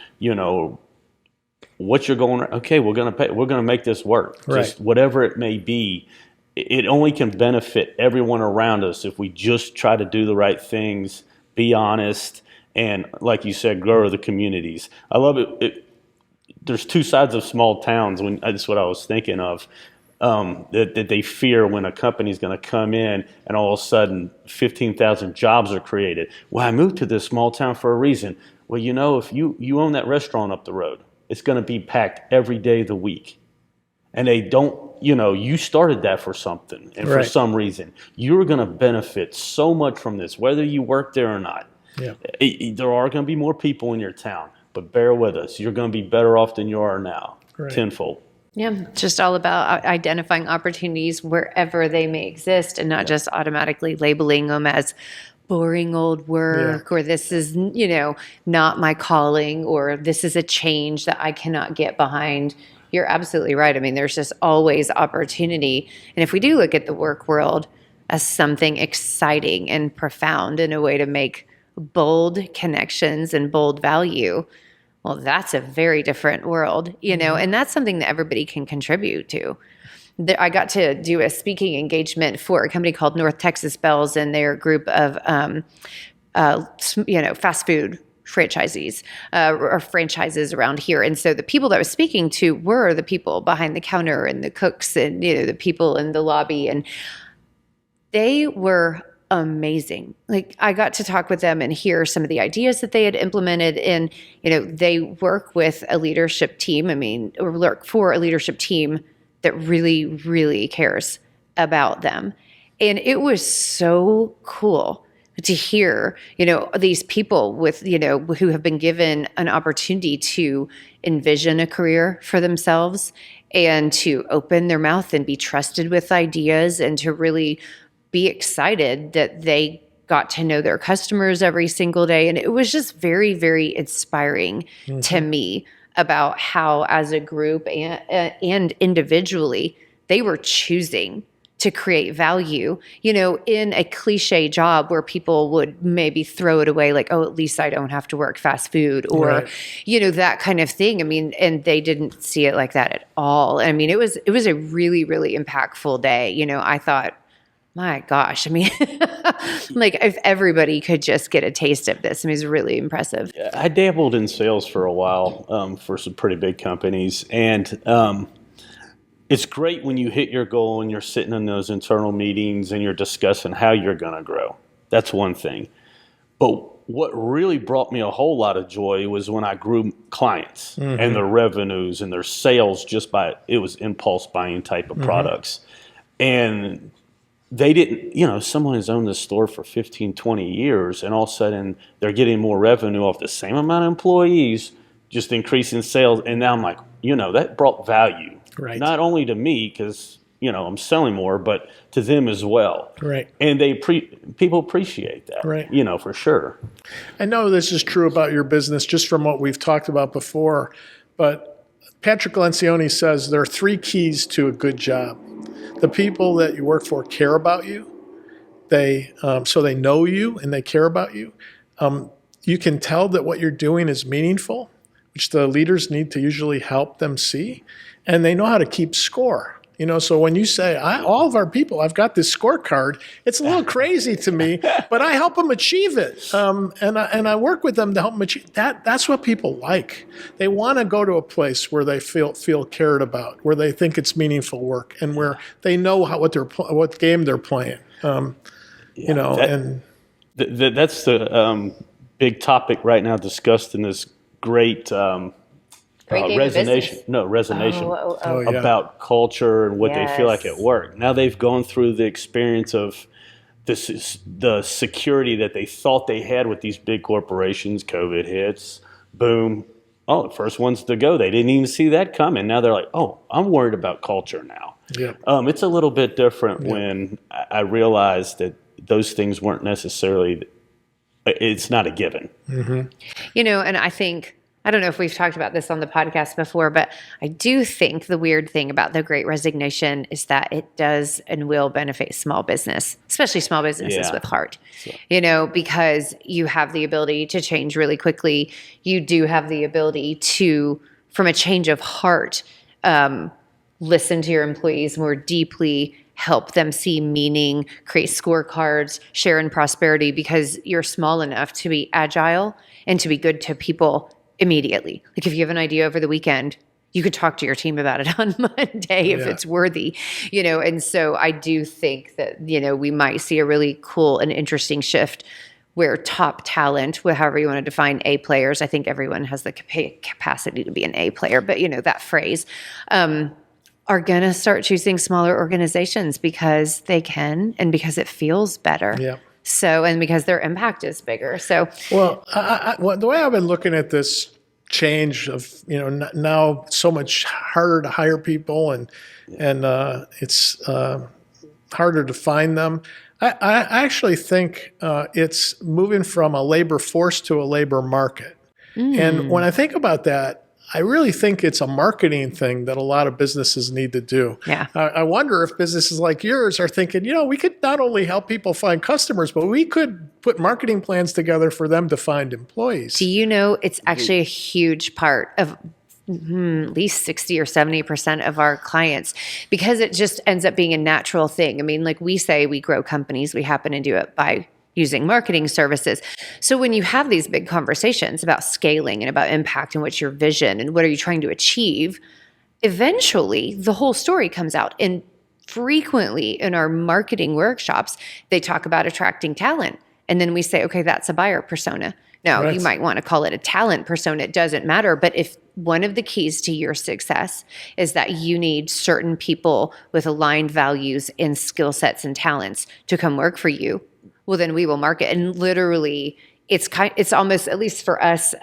what you're going, okay, we're going to make this work. Right. Just whatever it may be. It only can benefit everyone around us if we just try to do the right things, be honest, and like you said, grow the communities. I love it. There's two sides of small towns. That's what I was thinking of. That they fear when a company's going to come in and all of a sudden 15,000 jobs are created. Well, I moved to this small town for a reason. Well, if you own that restaurant up the road, it's going to be packed every day of the week. And they don't, you started that for something and for some reason. You're going to benefit so much from this, whether you work there or not. Yeah. There are going to be more people in your town, but bear with us. You're going to be better off than you are now, tenfold. Yeah, just all about identifying opportunities wherever they may exist and not just automatically labeling them as boring old work or this is, not my calling or this is a change that I cannot get behind. You're absolutely right. I mean, there's just always opportunity. And if we do look at the work world as something exciting and profound in a way to make bold connections and bold value, well, that's a very different world, and that's something that everybody can contribute to. I got to do a speaking engagement for a company called North Texas Bells and their group of, fast food franchisees or franchises around here. And so the people that I was speaking to were the people behind the counter and the cooks and, the people in the lobby. And they were amazing. Like I got to talk with them and hear some of the ideas that they had implemented. And, they work with a leadership team. Or work for a leadership team that really, really cares about them. And it was so cool to hear, these people with, who have been given an opportunity to envision a career for themselves and to open their mouth and be trusted with ideas and to really be excited that they got to know their customers every single day. And it was just very, very inspiring to me about how as a group and individually, they were choosing to create value, in a cliche job where people would maybe throw it away like, oh, at least I don't have to work fast food or, that kind of thing. And they didn't see it like that at all. It was a really, really impactful day. I thought, my gosh, like if everybody could just get a taste of this, it's really impressive. I dabbled in sales for a while for some pretty big companies. And it's great when you hit your goal and you're sitting in those internal meetings and you're discussing how you're going to grow. That's one thing. But what really brought me a whole lot of joy was when I grew clients and their revenues and their sales it was impulse buying type of products. And they didn't, someone has owned this store for 15, 20 years, and all of a sudden they're getting more revenue off the same amount of employees, just increasing sales. And now I'm like, that brought value, not only to me, because, I'm selling more, but to them as well. Right. And people appreciate that, for sure. I know this is true about your business just from what we've talked about before, but Patrick Lencioni says there are 3 keys to a good job. The people that you work for care about you. So they know you and they care about you. You can tell that what you're doing is meaningful, which the leaders need to usually help them see. And they know how to keep score. So when you say, all of our people, I've got this scorecard, it's a little crazy to me, but I help them achieve it. And I work with them to help them achieve that. That's what people like. They want to go to a place where they feel cared about, where they think it's meaningful work, and where they know what game they're playing. That's the big topic right now discussed in this great Resignation about culture and what they feel like at work. Now they've gone through the experience of the security that they thought they had with these big corporations. COVID hits, boom. Oh, the first ones to go. They didn't even see that coming. Now they're like, oh, I'm worried about culture now. Yeah. It's a little bit different when I realized that those things weren't necessarily, it's not a given. And I think, I don't know if we've talked about this on the podcast before, but I do think the weird thing about the Great Resignation is that it does and will benefit small business, especially small businesses with heart, because you have the ability to change really quickly. You do have the ability to, from a change of heart, listen to your employees more deeply, help them see meaning, create scorecards, share in prosperity, because you're small enough to be agile and to be good to people immediately. Like if you have an idea over the weekend, you could talk to your team about it on Monday if it's worthy, and so I do think that, we might see a really cool and interesting shift where top talent, however you want to define A players, I think everyone has the capacity to be an A player, but that phrase, are going to start choosing smaller organizations because they can and because it feels better. Yeah. So, and because their impact is bigger. So, well, the way I've been looking at this change of, now so much harder to hire people and it's harder to find them. I actually think it's moving from a labor force to a labor market. And when I think about that, I really think it's a marketing thing that a lot of businesses need to do. Yeah. I wonder if businesses like yours are thinking, we could not only help people find customers, but we could put marketing plans together for them to find employees. Do you know it's actually a huge part of at least 60 or 70% of our clients, because it just ends up being a natural thing. I mean, like we say, we grow companies, we happen to do it by using marketing services. So when you have these big conversations about scaling and about impact and what's your vision and what are you trying to achieve, eventually the whole story comes out. And frequently in our marketing workshops, they talk about attracting talent. And then we say, okay, that's a buyer persona. Now, you might want to call it a talent persona. It doesn't matter. But if one of the keys to your success is that you need certain people with aligned values and skill sets and talents to come work for you, well, then we will market. And literally, it's almost, at least for us,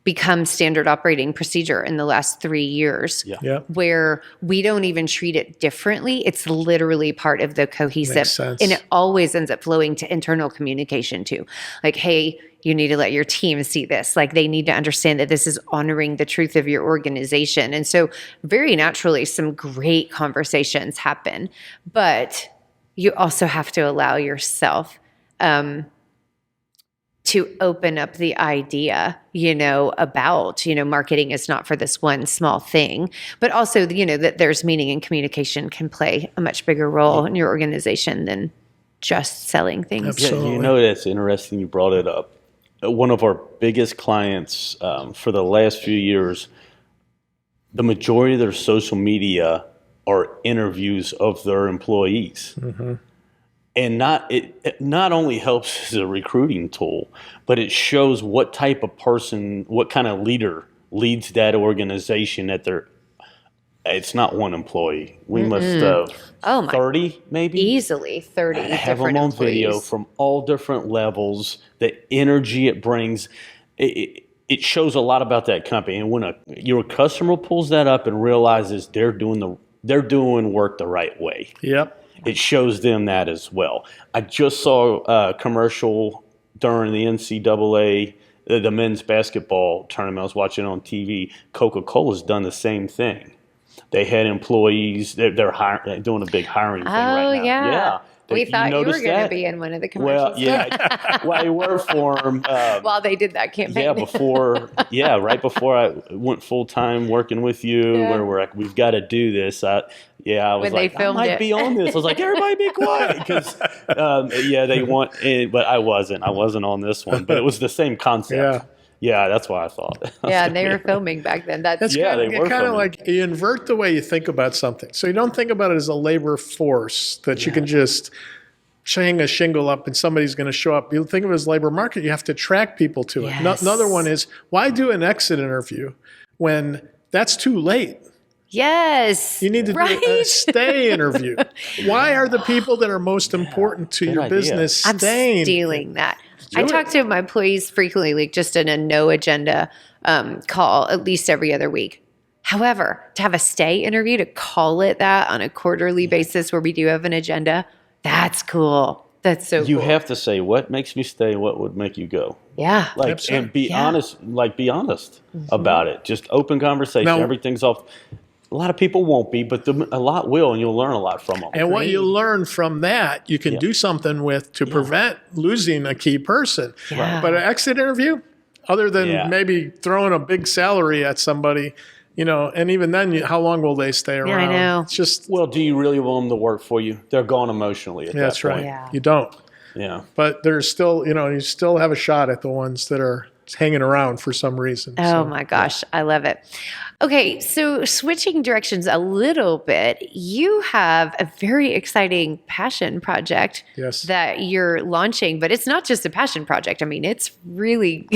become standard operating procedure in the last 3 years, where we don't even treat it differently. It's literally part of the cohesive, and it always ends up flowing to internal communication too. Like, hey, you need to let your team see this. Like, they need to understand that this is honoring the truth of your organization. And so very naturally, some great conversations happen, but you also have to allow yourself to open up the idea, about, marketing is not for this one small thing, but also, that there's meaning and communication can play a much bigger role in your organization than just selling things. Absolutely. Yeah, that's interesting you brought it up. One of our biggest clients for the last few years, the majority of their social media are interviews of their employees. Mm-hmm. And it not only helps as a recruiting tool, but it shows what type of person, what kind of leader leads that organization it's not one employee. We must have 30 maybe. Easily 30 have different them on employees. video from all different levels, the energy it brings. It shows a lot about that company. And when your customer pulls that up and realizes they're doing work the right way. Yep. It shows them that as well. I just saw a commercial during the NCAA, the men's basketball tournament. I was watching on TV. Coca-Cola's done the same thing. They had employees. They're doing a big hiring thing right now. Yeah. We thought you were going to that? be in one of the commercials. Well, yeah. Well, I worked for them. While they did that campaign. Right before I went full-time working with you, where we're like, we've got to do this. I was when like, I might be on this. I was like, everybody be quiet. Because, they want, but I wasn't. I wasn't on this one. But it was the same concept. Yeah, that's what I thought. Yeah, and they were filming back then. They were kind of like you invert the way you think about something. So you don't think about it as a labor force that you can just hang a shingle up and somebody's going to show up. You think of it as labor market. You have to attract people to it. Yes. Another one is, why do an exit interview when that's too late? Yes. You need to do a stay interview. Why are the people that are most important to your business staying? I'm stealing that. I talk to my employees frequently, like just in a no agenda call, at least every other week. However, to have a stay interview, to call it that on a quarterly basis where we do have an agenda, that's cool. That's so cool. You have to say, what makes me stay? What would make you go? Yeah. And be honest, be honest about it. Just open conversation. Now, everything's off. A lot of people won't be, but a lot will, and you'll learn a lot from them. And what you learn from that, you can do something with to prevent losing a key person. Yeah. But an exit interview, other than maybe throwing a big salary at somebody, and even then, how long will they stay around? Yeah, I know. It's just, well, do you really want them to work for you? They're gone emotionally at that that's point. right. Yeah. You don't. Yeah. But there's still, you still have a shot at the ones that are hanging around for some reason. Oh my gosh, I love it. Okay, so switching directions a little bit, you have a very exciting passion project that you're launching, but it's not just a passion project. I mean, it's really,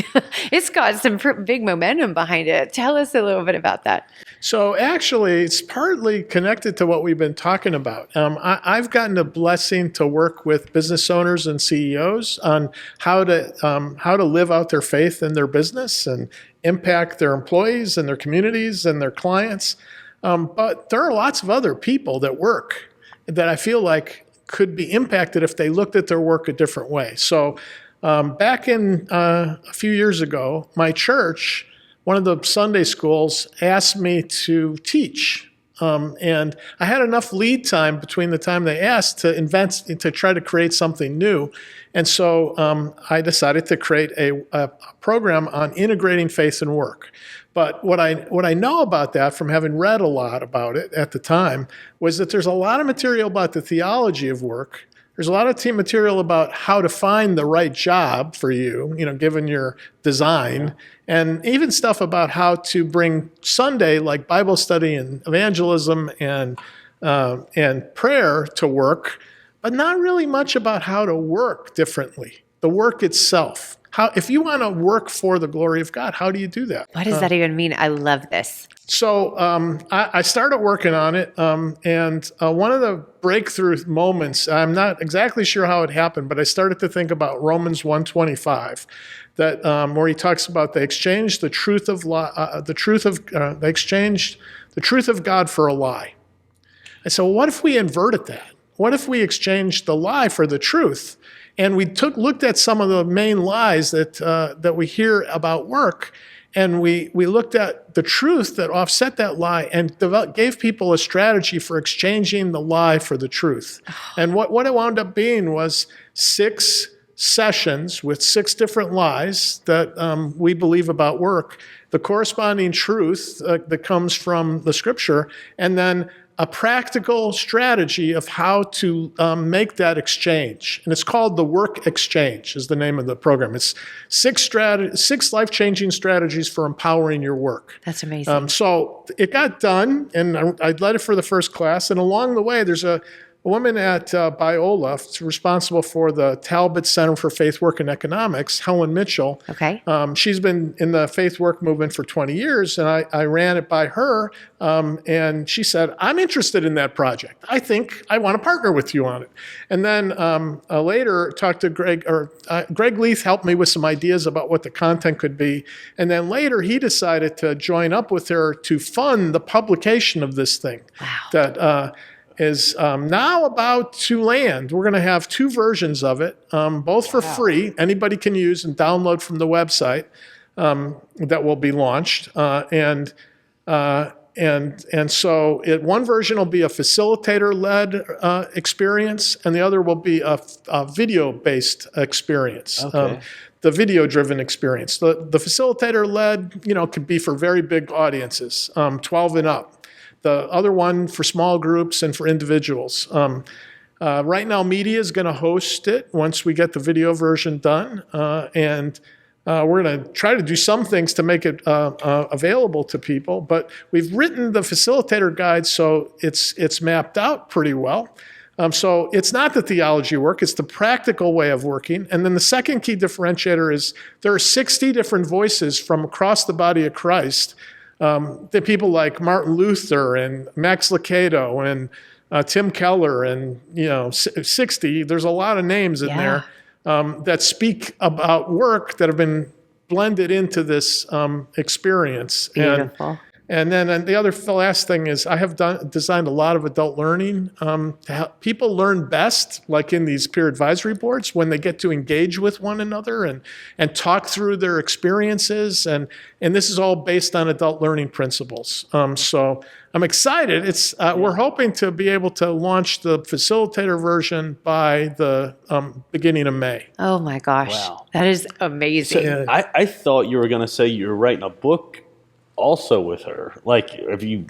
it's got some big momentum behind it. Tell us a little bit about that. So actually, it's partly connected to what we've been talking about. I've gotten a blessing to work with business owners and CEOs on how to live out their faith in their business and impact their employees and their communities and their clients. But there are lots of other people that work that I feel like could be impacted if they looked at their work a different way. So back in a few years ago, my church, one of the Sunday schools, asked me to teach. And I had enough lead time between the time they asked to try to create something new. And so I decided to create a program on integrating faith and work. But what I know about that from having read a lot about it at the time was that there's a lot of material about the theology of work. There's a lot of material about how to find the right job for you, given your design, and even stuff about how to bring Sunday, like Bible study and evangelism and prayer, to work, but not really much about how to work differently, the work itself. If you want to work for the glory of God, how do you do that? What does that even mean? I love this. So I started working on it, and one of the breakthrough moments, I'm not exactly sure how it happened, but I started to think about Romans 1:25, that where he talks about they exchanged the truth of God for a lie. And so, what if we inverted that? What if we exchanged the lie for the truth? And we looked at some of the main lies that we hear about work, and we looked at the truth that offset that lie and gave people a strategy for exchanging the lie for the truth. And what it wound up being was 6 sessions with 6 different lies that we believe about work, the corresponding truth that comes from the scripture, and then a practical strategy of how to make that exchange. And it's called the Work Exchange is the name of the program. It's 6 life-changing strategies for empowering your work. That's amazing. So it got done, and I led it for the first class. And along the way, there's a woman at Biola, responsible for the Talbot Center for Faith Work and Economics, Helen Mitchell. Okay. She's been in the faith work movement for 20 years, and I ran it by her, and she said, I'm interested in that project. I think I want to partner with you on it. And then later talked to Greg, Greg Leith helped me with some ideas about what the content could be, and then later he decided to join up with her to fund the publication of this thing. Wow. That is now about to land. We're going to have 2 versions of it, both for free. Anybody can use and download from the website that will be launched. And so one version will be a facilitator-led experience, and the other will be a video-based experience. Okay. The video-driven experience. The facilitator-led, could be for very big audiences, 12 and up. The other one for small groups and for individuals. Right now, media is going to host it once we get the video version done. And we're going to try to do some things to make it available to people. But we've written the facilitator guide so it's mapped out pretty well. So it's not the theology work, it's the practical way of working. And then the second key differentiator is there are 60 different voices from across the body of Christ. The people like Martin Luther and Max Lucado and Tim Keller and 60. There's a lot of names in there that speak about work that have been blended into this experience. Beautiful. And then the last thing is I have designed a lot of adult learning to help people learn best, like in these peer advisory boards, when they get to engage with one another and talk through their experiences. And this is all based on adult learning principles. So I'm excited. We're hoping to be able to launch the facilitator version by the beginning of May. Oh my gosh. Wow. That is amazing. So I thought you were going to say you were writing a book also with her. Like, have you?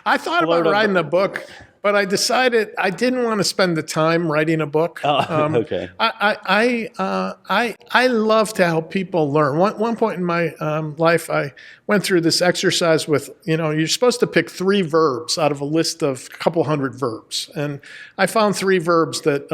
I thought about writing a book, but I decided I didn't want to spend the time writing a book. Okay. I love to help people learn. One point in my life, I went through this exercise with, you're supposed to pick 3 verbs out of a list of a couple hundred verbs. And I found 3 verbs that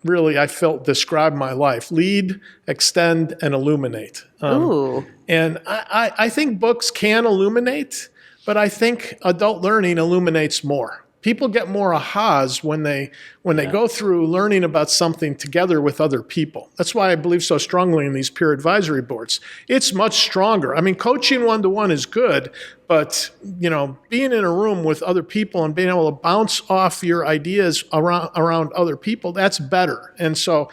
really I felt describe my life: lead, extend, and illuminate. Ooh. And I think books can illuminate, but I think adult learning illuminates more. People get more ahas when they go through learning about something together with other people. That's why I believe so strongly in these peer advisory boards. It's much stronger. I mean, coaching one-to-one is good, but being in a room with other people and being able to bounce off your ideas around other people, that's better. And so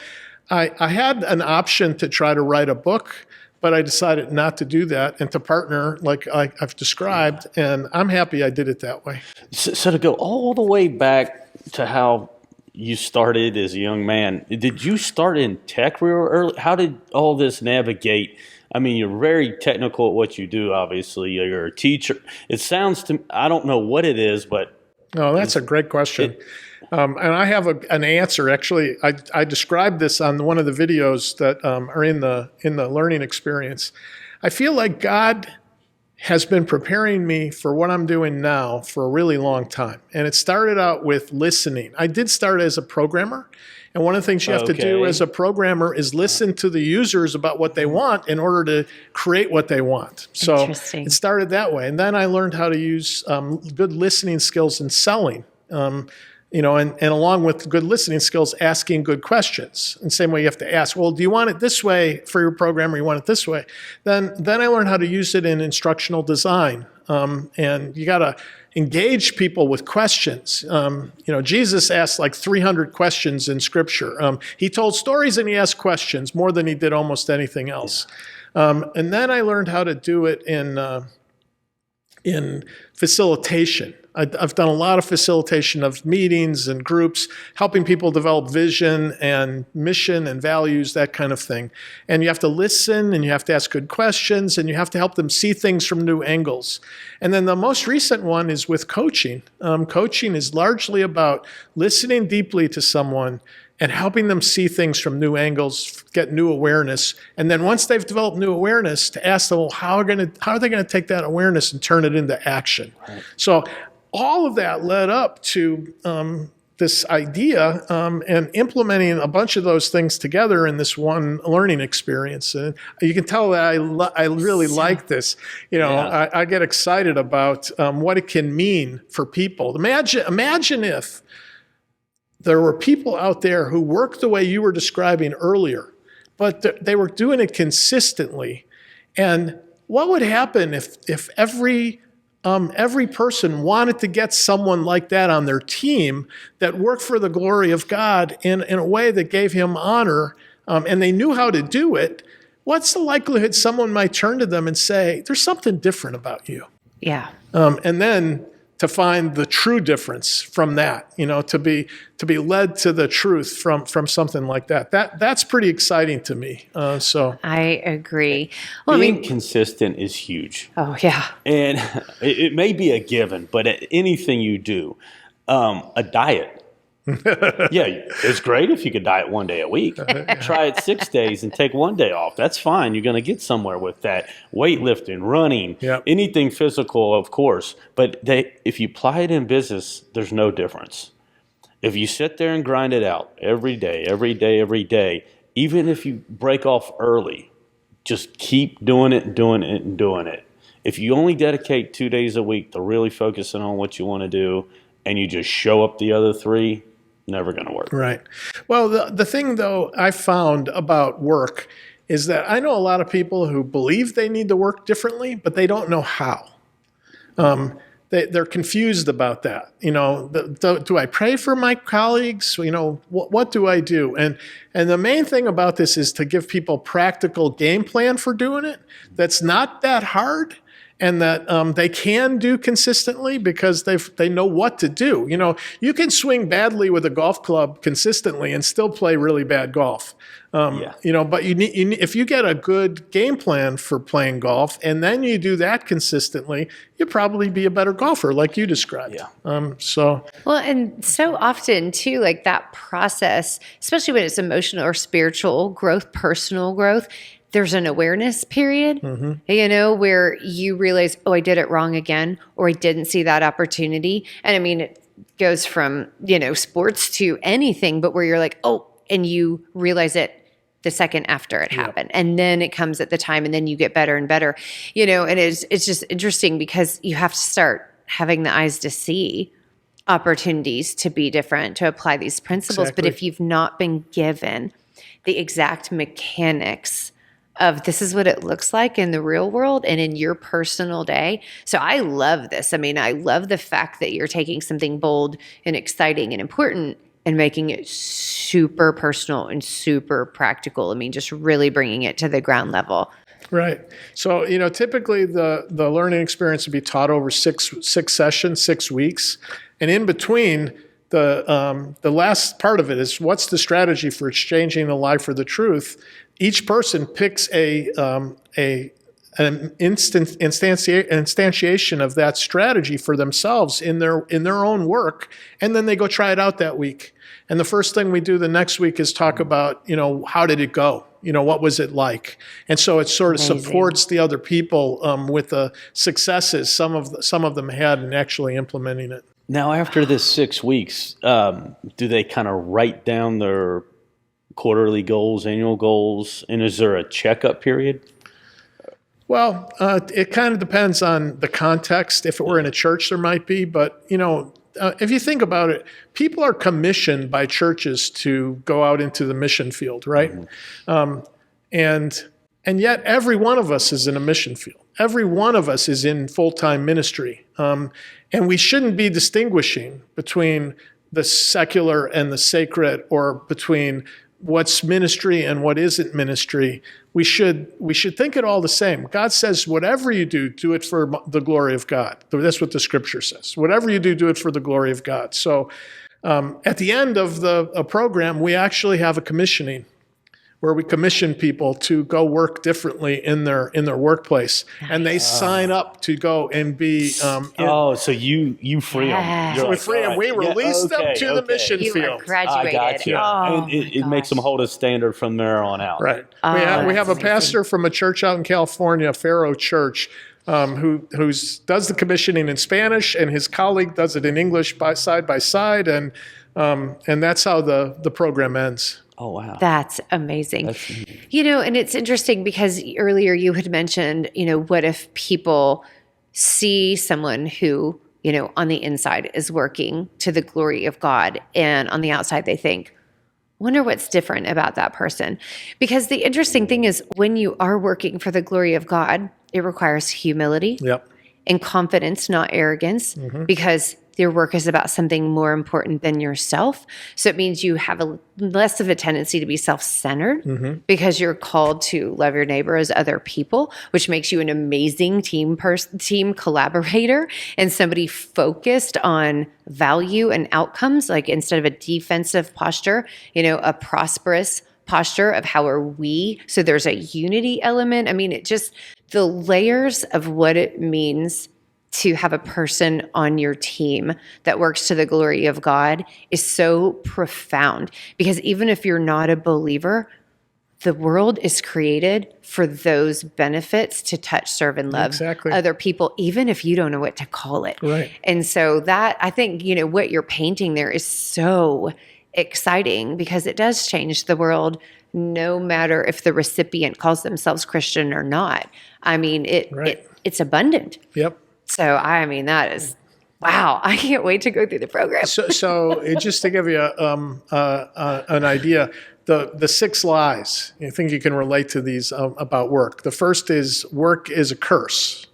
I had an option to try to write a book, but I decided not to do that and to partner like I've described, and I'm happy I did it that way. So to go all the way back to how you started as a young man, did you start in tech real early? How did all this navigate? I mean, you're very technical at what you do, obviously. You're a teacher. It sounds to me, I don't know what it is, but... Oh, that's a great question. And I have an answer. Actually, I described this on one of the videos that are in the learning experience. I feel like God has been preparing me for what I'm doing now for a really long time. And it started out with listening. I did start as a programmer. And one of the things you have to do as a programmer is listen to the users about what they want in order to create what they want. So it started that way. And then I learned how to use good listening skills in selling. And along with good listening skills, asking good questions. In the same way you have to ask, well, do you want it this way for your program or you want it this way? Then I learned how to use it in instructional design. And you got to engage people with questions. Jesus asked like 300 questions in Scripture. He told stories and he asked questions more than he did almost anything else. And then I learned how to do it in facilitation. I've done a lot of facilitation of meetings and groups, helping people develop vision and mission and values, that kind of thing. And you have to listen and you have to ask good questions and you have to help them see things from new angles. And then the most recent one is with coaching. Coaching is largely about listening deeply to someone and helping them see things from new angles, get new awareness. And then once they've developed new awareness, to ask them, well, how are they going to take that awareness and turn it into action? Right. So all of that led up to this idea and implementing a bunch of those things together in this one learning experience. And you can tell that I really like this. I get excited about what it can mean for people. Imagine if there were people out there who worked the way you were describing earlier, but they were doing it consistently. And what would happen if every person wanted to get someone like that on their team that worked for the glory of God in a way that gave him honor, and they knew how to do it? What's the likelihood someone might turn to them and say, there's something different about you? Yeah. And then to find the true difference from that, to be led to the truth from something like that. That's pretty exciting to me. So I agree. Well, being consistent is huge. Oh yeah. And it may be a given, but anything you do, a diet. Yeah, it's great if you could diet 1 day a week. Try it 6 days and take 1 day off. That's fine. You're going to get somewhere with that. Weightlifting, running, anything physical, of course. But if you apply it in business, there's no difference. If you sit there and grind it out every day, even if you break off early, just keep doing it. If you only dedicate 2 days a week to really focusing on what you want to do, and you just show up the other 3, never going to work. Right. Well, the thing, though, I found about work is that I know a lot of people who believe they need to work differently, but they don't know how. They're confused about that. Do I pray for my colleagues? What do I do? And the main thing about this is to give people practical game plan for doing it. That's not that hard. And that they can do consistently because they know what to do. You can swing badly with a golf club consistently and still play really bad golf. But if you get a good game plan for playing golf and then you do that consistently, you'll probably be a better golfer, like you described. Yeah. And so often too, like that process, especially when it's emotional or spiritual growth, personal growth, there's an awareness period, where you realize, oh, I did it wrong again, or I didn't see that opportunity. And I mean, it goes from, sports to anything, but where you're like, oh, and you realize it the second after it happened. And then it comes at the time, and then you get better and better, and it's just interesting because you have to start having the eyes to see opportunities to be different, to apply these principles. Exactly. But if you've not been given the exact mechanics of this is what it looks like in the real world and in your personal day. So I love this. I mean, I love the fact that you're taking something bold and exciting and important and making it super personal and super practical. I mean, just really bringing it to the ground level. Right. So, typically the learning experience would be taught over six sessions, 6 weeks. And in between, the last part of it is what's the strategy for exchanging a lie for the truth. Each person picks an instantiation of that strategy for themselves in their own work, and then they go try it out that week. And the first thing we do the next week is talk about, how did it go? What was it like? And so it sort of supports the other people with the successes some of them had in actually implementing it. Now, after this 6 weeks, do they kind of write down their quarterly goals, annual goals, and is there a checkup period? Well, it kind of depends on the context. If it were in a church, there might be, but if you think about it, people are commissioned by churches to go out into the mission field, right? And yet every one of us is in a mission field. Every one of us is in full-time ministry. And we shouldn't be distinguishing between the secular and the sacred, or between what's ministry and what isn't ministry. We should think it all the same. God says, whatever you do, do it for the glory of God. That's what the scripture says. Whatever you do, do it for the glory of God. So at the end of the program, we actually have a commissioning where we commission people to go work differently in their workplace, and they sign up to go and be. So you free them. So we free them. We release them to the mission You field. are graduated. I got you. Oh, and it makes them hold a standard from there on out. Right. Oh, we have a that's pastor from a church out in California, Faro Church, who does the commissioning in Spanish, and his colleague does it in English side by side, and that's how the program ends. Oh, wow. That's amazing. And it's interesting because earlier you had mentioned, what if people see someone who, on the inside is working to the glory of God, and on the outside they think, wonder what's different about that person. Because the interesting thing is when you are working for the glory of God, it requires humility and confidence, not arrogance, because your work is about something more important than yourself. So it means you have less of a tendency to be self-centered because you're called to love your neighbor as other people, which makes you an amazing team collaborator and somebody focused on value and outcomes, like instead of a defensive posture, a prosperous posture of how are we. So there's a unity element. I mean, it just, the layers of what it means to have a person on your team that works to the glory of God is so profound, because even if you're not a believer, the world is created for those benefits to touch, serve, and love other people, even if you don't know what to call it. Right. And so that, I think, what you're painting there is so exciting, because it does change the world no matter if the recipient calls themselves Christian or not. I mean, it's abundant. Yep. So, that is, wow, I can't wait to go through the program. So just to give you an idea, the 6 lies, I think you can relate to these about work. The first is work is a curse.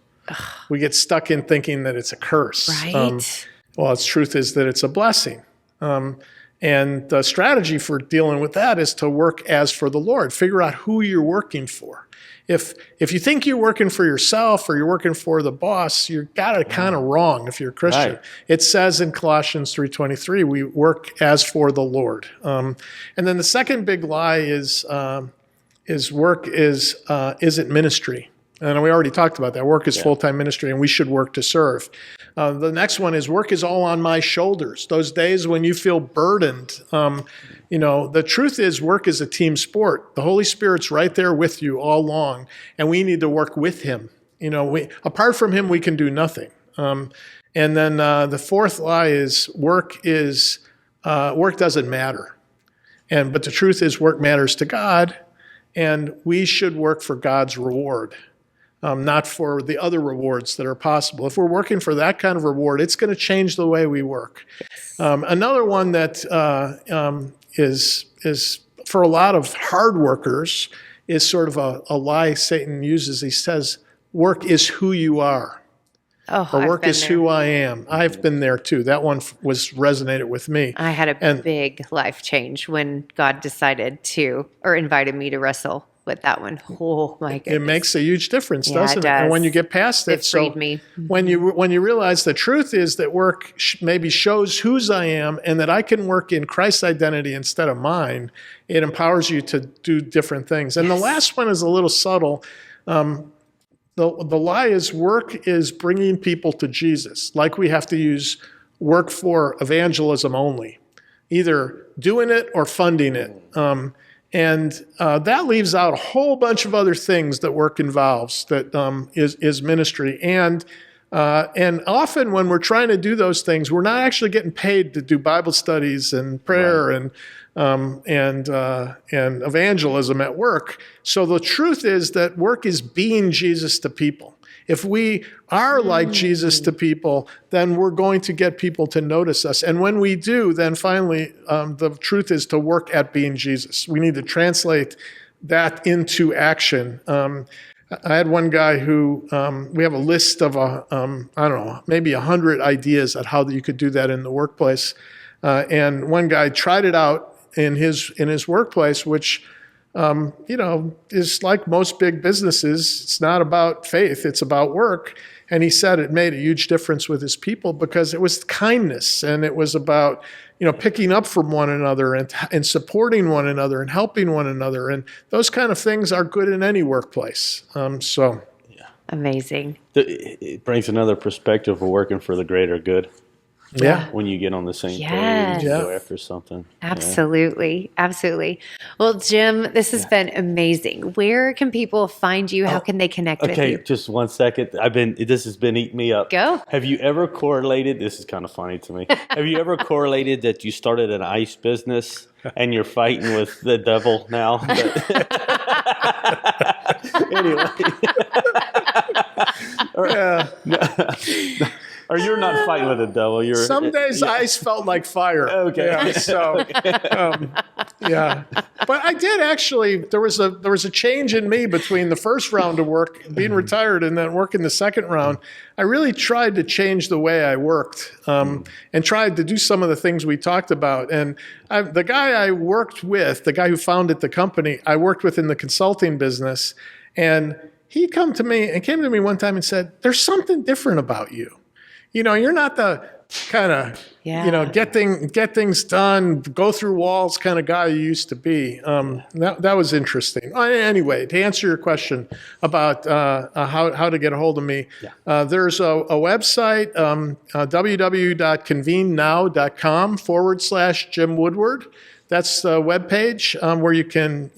We get stuck in thinking that it's a curse. Right. Well, the truth is that it's a blessing. And the strategy for dealing with that is to work as for the Lord. Figure out who you're working for. If you think you're working for yourself or you're working for the boss, you're got it kind of wrong if you're a Christian. Right. It says in Colossians 3:23, we work as for the Lord. And then the second big lie is work isn't ministry. And we already talked about that. Work is full-time ministry, and we should work to serve. The next one is work is all on my shoulders. Those days when you feel burdened, the truth is work is a team sport. The Holy Spirit's right there with you all along, and we need to work with him. Apart from him, we can do nothing. And then the fourth lie is work doesn't matter. But the truth is work matters to God, and we should work for God's reward. Not for the other rewards that are possible. If we're working for that kind of reward, it's going to change the way we work. Another one that is for a lot of hard workers is sort of a lie Satan uses. He says, work is who you are. Or work is who I am. I've been there too. That one resonated with me. I had a big life change when God decided invited me to wrestle with that one. Oh my goodness. It makes a huge difference, doesn't it? And when you get past it, freed me. When you realize the truth is that work maybe shows whose I am, and that I can work in Christ's identity instead of mine, it empowers you to do different things. And the last one is a little subtle. The lie is work is bringing people to Jesus. Like we have to use work for evangelism only, either doing it or funding it. And that leaves out a whole bunch of other things that work involves that is ministry. And often when we're trying to do those things, we're not actually getting paid to do Bible studies and prayer and evangelism at work. So the truth is that work is being Jesus to people. If we are like Jesus to people, then we're going to get people to notice us. And when we do, then finally, the truth is to work at being Jesus. We need to translate that into action. I had one guy who, we have a list of, maybe 100 ideas at how you could do that in the workplace. And one guy tried it out in his workplace, which is like most big businesses. It's not about faith, it's about work. And he said it made a huge difference with his people because it was kindness, and it was about, picking up from one another and supporting one another and helping one another. And those kind of things are good in any workplace. Amazing. It brings another perspective of working for the greater good. Yeah. when you get on the same Yes. page and go after something. Absolutely. Absolutely. Well, Jim, this has been amazing. Where can people find you? How can they connect with Okay, you? just 1 second. This has been eating me up. Go. Have you ever correlated? This is kind of funny to me. Have you ever correlated that you started an ice business and you're fighting with the devil now? Anyway. Or you're not fighting with the devil. Some days ice felt like fire. Okay. Yeah, so, yeah. But I did actually, there was a change in me between the first round of work, being retired, and then working the second round. I really tried to change the way I worked and tried to do some of the things we talked about. And the guy I worked with, the guy who founded the company, I worked with in the consulting business. And he came to me one time and said, "There's something different about you. You're not the kind of, get things done, go through walls kind of guy you used to be." That was interesting. Anyway, to answer your question about how to get a hold of me, there's a website, www.convenenow.com/Jim Woodward. That's the webpage where you can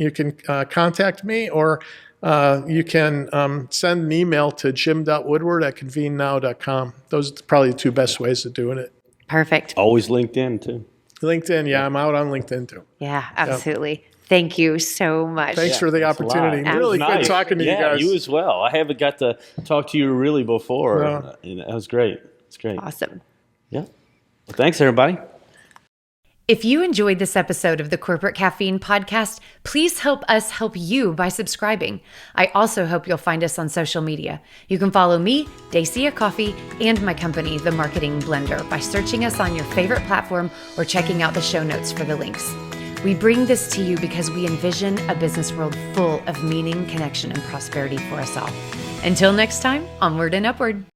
contact me, or you can send an email to jim.woodward@convenenow.com. Those are probably the two best ways of doing it. Perfect. Always LinkedIn, too. LinkedIn, yeah, I'm out on LinkedIn, too. Yeah, absolutely. Thank you so much. Thanks for the opportunity. Really good talking to you guys. You as well. I haven't got to talk to you really before. And that was great. It's great. Awesome. Yeah. Well, thanks, everybody. If you enjoyed this episode of the Corporate Caffeine podcast, please help us help you by subscribing. I also hope you'll find us on social media. You can follow me, Dacia Coffee, and my company, The Marketing Blender, by searching us on your favorite platform or checking out the show notes for the links. We bring this to you because we envision a business world full of meaning, connection, and prosperity for us all. Until next time, onward and upward.